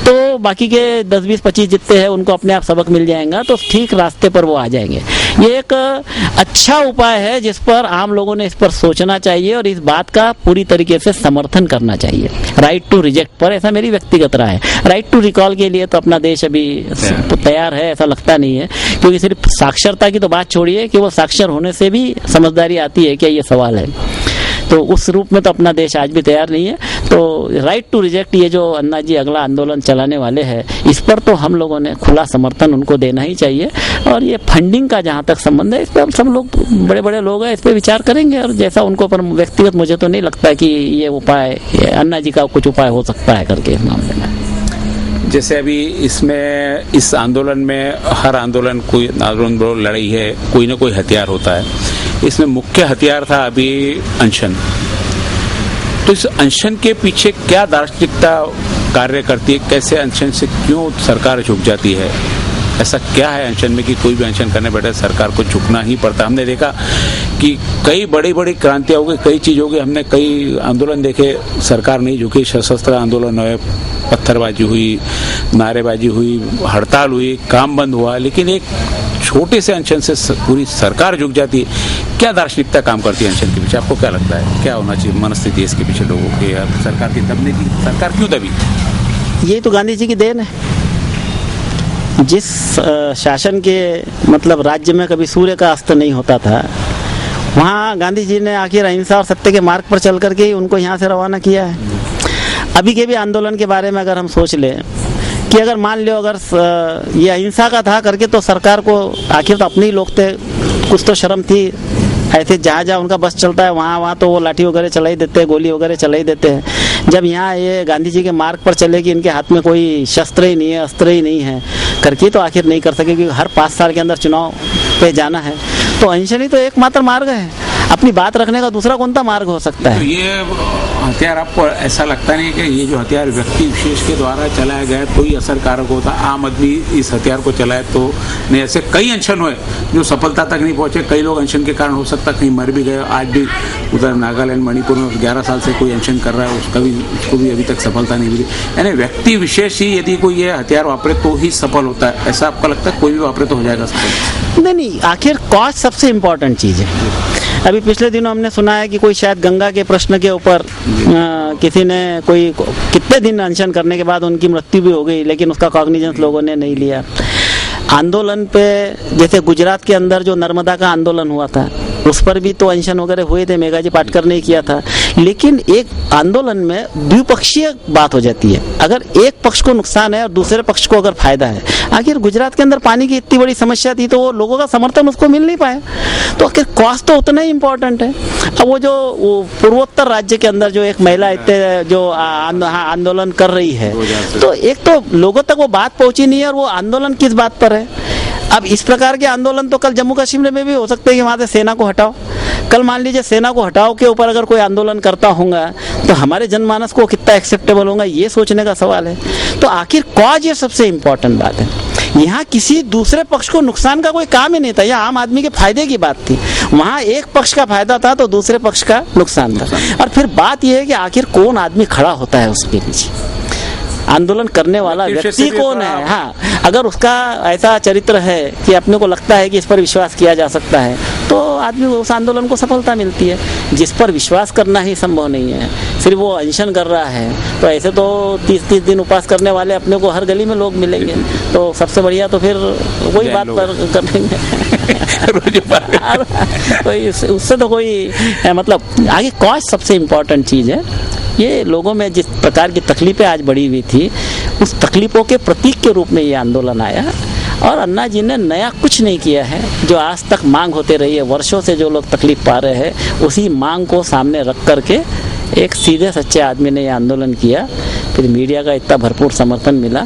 तो बाकी के 10, 20, 25 जितने हैं उनको अपने आप सबक मिल जाएगा, तो ठीक रास्ते पर वो आ जाएंगे। ये एक अच्छा उपाय है जिस पर आम लोगों ने इस पर सोचना चाहिए और इस बात का पूरी तरीके से समर्थन करना चाहिए। राइट टू रिजेक्ट पर ऐसा मेरी व्यक्तिगत राय है। राइट टू रिकॉल के लिए तो अपना देश अभी तैयार है ऐसा लगता नहीं है, क्योंकि सिर्फ साक्षरता की तो बात छोड़िए कि वो साक्षर होने से भी समझदारी आती है क्या, ये सवाल है। तो उस रूप में तो अपना देश आज भी तैयार नहीं है। तो राइट टू रिजेक्ट ये जो अन्ना जी अगला आंदोलन चलाने वाले हैं, इस पर तो हम लोगों ने खुला समर्थन उनको देना ही चाहिए। और ये फंडिंग का जहाँ तक संबंध है, इस पर हम सब लोग बड़े बड़े लोग हैं, इस पर विचार करेंगे। और जैसा उनको पर व्यक्तिगत मुझे तो नहीं लगता कि ये उपाय अन्ना जी का कुछ उपाय हो सकता है करके इस मामले में। जैसे अभी इसमें इस आंदोलन में हर आंदोलन कोई आंदोलन लड़ाई है, कोई ना कोई हथियार होता है। इसमें मुख्य हथियार था अभी अनशन। तो इस अनशन के पीछे क्या दार्शनिकता कार्य करती है, कैसे अनशन से क्यों सरकार झुक जाती है? ऐसा क्या है अनशन में कि कोई भी अनशन करने बैठे सरकार को झुकना ही पड़ता? हमने देखा कि कई बड़ी बड़ी क्रांतियां हो गई, कई चीज हो गई, हमने कई आंदोलन देखे, सरकार नहीं झुकी। सशस्त्र आंदोलन हुए, पत्थरबाजी हुई, नारेबाजी हुई, हड़ताल हुई, काम बंद हुआ, लेकिन एक छोटे से अनशन से पूरी सरकार झुक जाती है। क्या दार्शनिकता काम करती है अनशन के पीछे? आपको क्या लगता है क्या होना चाहिए मनस्थिति इसके पीछे लोगों की, सरकार की दबने की? सरकार क्यों दबी? ये तो गांधी जी की देन है। जिस शासन के मतलब राज्य में कभी सूर्य का अस्त नहीं होता था, वहाँ गांधी जी ने आखिर अहिंसा और सत्य के मार्ग पर चल करके ही उनको यहाँ से रवाना किया है। अभी के भी आंदोलन के बारे में अगर हम सोच लें कि अगर मान लो अगर ये अहिंसा का था करके, तो सरकार को आखिर तो अपने ही लोग थे, कुछ तो शर्म थी। ऐसे जहाँ जहाँ उनका बस चलता है वहाँ तो वो लाठी वगैरह चला ही देते हैं, गोली वगैरह चला ही देते हैं। जब यहाँ ये गांधी जी के मार्ग पर चले कि इनके हाथ में कोई शस्त्र ही नहीं है, अस्त्र ही नहीं है करके, तो आखिर नहीं कर सके, क्योंकि हर 5 साल के अंदर चुनाव पे जाना है। तो अहिंसा ही तो एकमात्र मार्ग है, अपनी बात रखने का दूसरा कौन सा मार्ग हो सकता है? तो ये हथियार आपको ऐसा लगता नहीं कि ये जो हथियार व्यक्ति विशेष के द्वारा चलाया गया तो ही असरकारक होता? आम आदमी इस हथियार को चलाए तो नहीं? ऐसे कई अनशन हुए जो सफलता तक नहीं पहुंचे, कई लोग अनशन के कारण हो सकता कहीं मर भी गए। आज भी उधर नागालैंड, मणिपुर में 11 साल से कोई अनशन कर रहा है, उसको भी अभी तक सफलता नहीं मिली। यानी व्यक्ति विशेष ही यदि कोई ये हथियार वापरे तो ही सफल होता है, ऐसा आपको लगता है? कोई भी वापरे तो हो जाएगा सफल? नहीं, आखिर कॉज सबसे इम्पोर्टेंट चीज है। अभी पिछले दिनों हमने सुना है कि कोई शायद गंगा के प्रश्न के ऊपर किसी ने कोई कितने दिन अनशन करने के बाद उनकी मृत्यु भी हो गई, लेकिन उसका कॉग्निजेंस लोगों ने नहीं लिया। आंदोलन पे जैसे गुजरात के अंदर जो नर्मदा का आंदोलन हुआ था, उस पर भी तो अनशन वगैरह हुए थे, मेघाजी पाटकर ने किया था। लेकिन एक आंदोलन में द्विपक्षीय बात हो जाती है। अगर एक पक्ष को नुकसान है और दूसरे पक्ष को अगर फायदा है, आखिर गुजरात के अंदर पानी की इतनी बड़ी समस्या थी तो वो लोगों का समर्थन उसको मिल नहीं पाया, तो आखिर कॉस्ट तो उतना ही इम्पोर्टेंट है। अब वो जो पूर्वोत्तर राज्य के अंदर जो एक महिला इतने जो आंदोलन कर रही है, तो एक तो लोगों तक वो बात पहुंची नहीं है, और वो आंदोलन किस बात पर है? अब इस प्रकार के आंदोलन तो कल जम्मू कश्मीर में भी हो सकते हैं कि वहां से सेना को हटाओ। कल मान लीजिए सेना को हटाओ के ऊपर अगर कोई आंदोलन करता होगा तो हमारे जनमानस को कितना एक्सेप्टेबल होगा, ये सोचने का सवाल है। तो आखिर कॉज ये सबसे इम्पोर्टेंट बात है। यहाँ किसी दूसरे पक्ष को नुकसान का कोई काम ही नहीं था, यहाँ आम आदमी के फायदे की बात थी। वहाँ एक पक्ष का फायदा था तो दूसरे पक्ष का नुकसान था। और फिर बात यह है कि आखिर कौन आदमी खड़ा होता है उसके पीछे, आंदोलन करने वाला व्यक्ति कौन है। हाँ, अगर उसका ऐसा चरित्र है कि अपने को लगता है कि इस पर विश्वास किया जा सकता है, तो आदमी उस आंदोलन को सफलता मिलती है। जिस पर विश्वास करना ही संभव नहीं है, सिर्फ वो अनशन कर रहा है, तो ऐसे तो 30-30 दिन उपवास करने वाले अपने को हर गली में लोग मिलेंगे। तो सबसे बढ़िया तो फिर वही बात पर करेंगे। रोज उससे तो कोई मतलब आगे कॉस्ट सबसे इम्पोर्टेंट चीज़ है। ये लोगों में जिस प्रकार की तकलीफें आज बढ़ी हुई थी, उस तकलीफों के प्रतीक के रूप में ये आंदोलन आया। और अन्ना जी ने नया कुछ नहीं किया है, जो आज तक मांग होते रही है, वर्षों से जो लोग तकलीफ पा रहे हैं, उसी मांग को सामने रख करके एक सीधे सच्चे आदमी ने ये आंदोलन किया। फिर मीडिया का इतना भरपूर समर्थन मिला,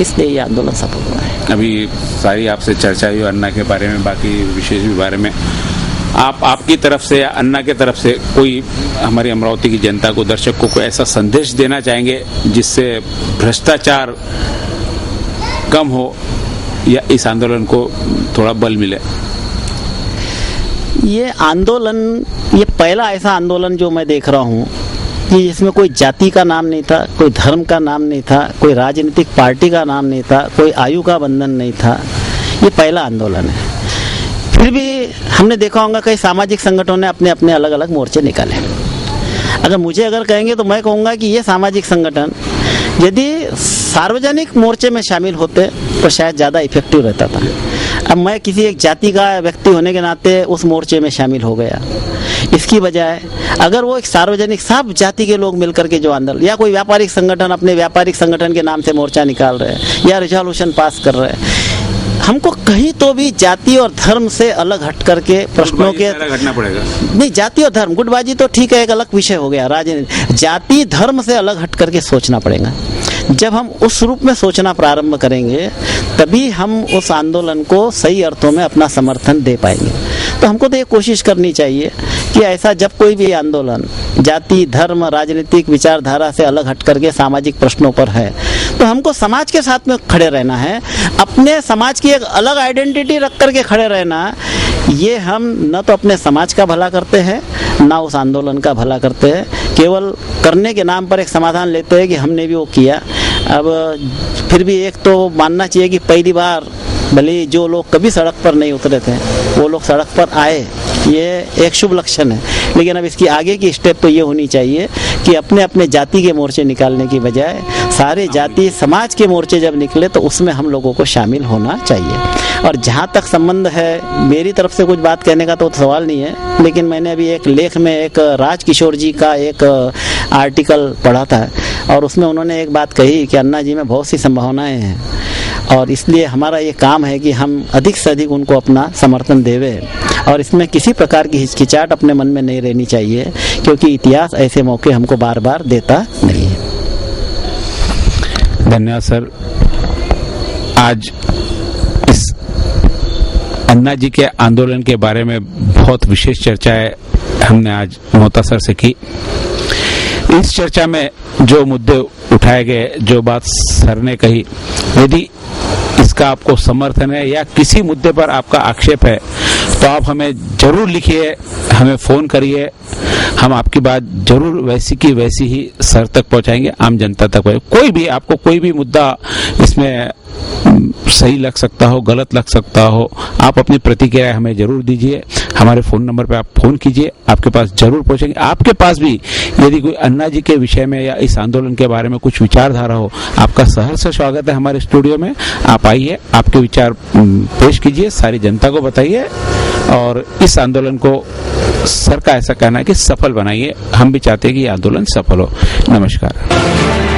इसलिए ये आंदोलन सफल हुआ है। अभी सारी आपसे चर्चा हुई अन्ना के बारे में, बाकी विशेष भी बारे में, आपकी तरफ से या अन्ना के तरफ से कोई हमारी अमरावती की जनता को, दर्शकों को ऐसा संदेश देना चाहेंगे जिससे भ्रष्टाचार कम हो या इस आंदोलन को थोड़ा बल मिले? ये आंदोलन, ये पहला ऐसा आंदोलन जो मैं देख रहा हूँ कि जिसमें कोई जाति का नाम नहीं था, कोई धर्म का नाम नहीं था, कोई राजनीतिक पार्टी का नाम नहीं था, कोई आयु का बंधन नहीं था। ये पहला आंदोलन है। फिर भी हमने देखा होगा कई सामाजिक संगठनों ने अपने अपने अलग अलग मोर्चे निकाले। अगर कहेंगे तो मैं कहूँगा कि ये सामाजिक संगठन यदि सार्वजनिक मोर्चे में शामिल होते तो शायद ज़्यादा इफेक्टिव रहता था। अब मैं किसी एक जाति का व्यक्ति होने के नाते उस मोर्चे में शामिल हो गया। इसकी बजाय अगर वो एक सार्वजनिक सब जाति के लोग मिलकर के जो आंदोलन, या कोई व्यापारिक संगठन अपने व्यापारिक संगठन के नाम से मोर्चा निकाल रहे हैं या रिजोल्यूशन पास कर रहे हैं, हमको कहीं तो भी जाति और धर्म से अलग हट करके प्रश्नों के घटना पड़ेगा। नहीं, जाति और धर्म, गुटबाजी तो ठीक है, एक अलग विषय हो गया। राजनीति, जाति धर्म से अलग हट करके सोचना पड़ेगा। जब हम उस रूप में सोचना प्रारंभ करेंगे तभी हम उस आंदोलन को सही अर्थों में अपना समर्थन दे पाएंगे। तो हमको तो ये कोशिश करनी चाहिए कि ऐसा जब कोई भी आंदोलन जाति धर्म राजनीतिक विचारधारा से अलग हट करके सामाजिक प्रश्नों पर है तो हमको समाज के साथ में खड़े रहना है, अपने समाज की एक अलग आइडेंटिटी रख करके खड़े रहना। ये हम न तो अपने समाज का भला करते हैं ना उस आंदोलन का भला करते हैं, केवल करने के नाम पर एक समाधान लेते हैं कि हमने भी वो किया। अब फिर भी एक तो मानना चाहिए कि पहली बार भले जो लोग कभी सड़क पर नहीं उतरे थे वो लोग सड़क पर आए, ये एक शुभ लक्षण है। लेकिन अब इसकी आगे की स्टेप तो ये होनी चाहिए कि अपने अपने जाति के मोर्चे निकालने की बजाय सारे जाति समाज के मोर्चे जब निकले तो उसमें हम लोगों को शामिल होना चाहिए। और जहाँ तक संबंध है, मेरी तरफ से कुछ बात कहने का तो सवाल नहीं है, लेकिन मैंने अभी एक लेख में एक राजकिशोर जी का एक आर्टिकल पढ़ा था और उसमें उन्होंने एक बात कही कि अन्ना जी में बहुत सी संभावनाएं हैं और इसलिए हमारा ये काम है कि हम अधिक से अधिक उनको अपना समर्थन देवे और इसमें किसी प्रकार की हिचकिचाहट अपने मन में नहीं रहनी चाहिए, क्योंकि इतिहास ऐसे मौके हमको बार बार देता नहीं है। धन्यवाद सर। आज इस अन्ना जी के आंदोलन के बारे में बहुत विशेष चर्चाएं हमने आज मोहता सर से की। इस चर्चा में जो मुद्दे उठाए गए, जो बात सर ने कही, यदि इसका आपको समर्थन है या किसी मुद्दे पर आपका आक्षेप है तो आप हमें जरूर लिखिए, हमें फोन करिए, हम आपकी बात जरूर वैसी की वैसी ही सर तक पहुंचाएंगे, आम जनता तक पहुंचाएंगे। कोई भी आपको कोई भी मुद्दा इसमें सही लग सकता हो, गलत लग सकता हो, आप अपनी प्रतिक्रिया हमें जरूर दीजिए। हमारे फोन नंबर पे आप फोन कीजिए, आपके पास जरूर पहुंचेंगे। आपके पास भी यदि कोई अन्ना जी के विषय में या इस आंदोलन के बारे में कुछ विचारधारा हो, आपका सहर्ष स्वागत है हमारे स्टूडियो में। आप आइए, आपके विचार पेश कीजिए, सारी जनता को बताइए और इस आंदोलन को सर का ऐसा कहना है कि सफल बनाइए। हम भी चाहते हैं कि ये आंदोलन सफल हो। नमस्कार।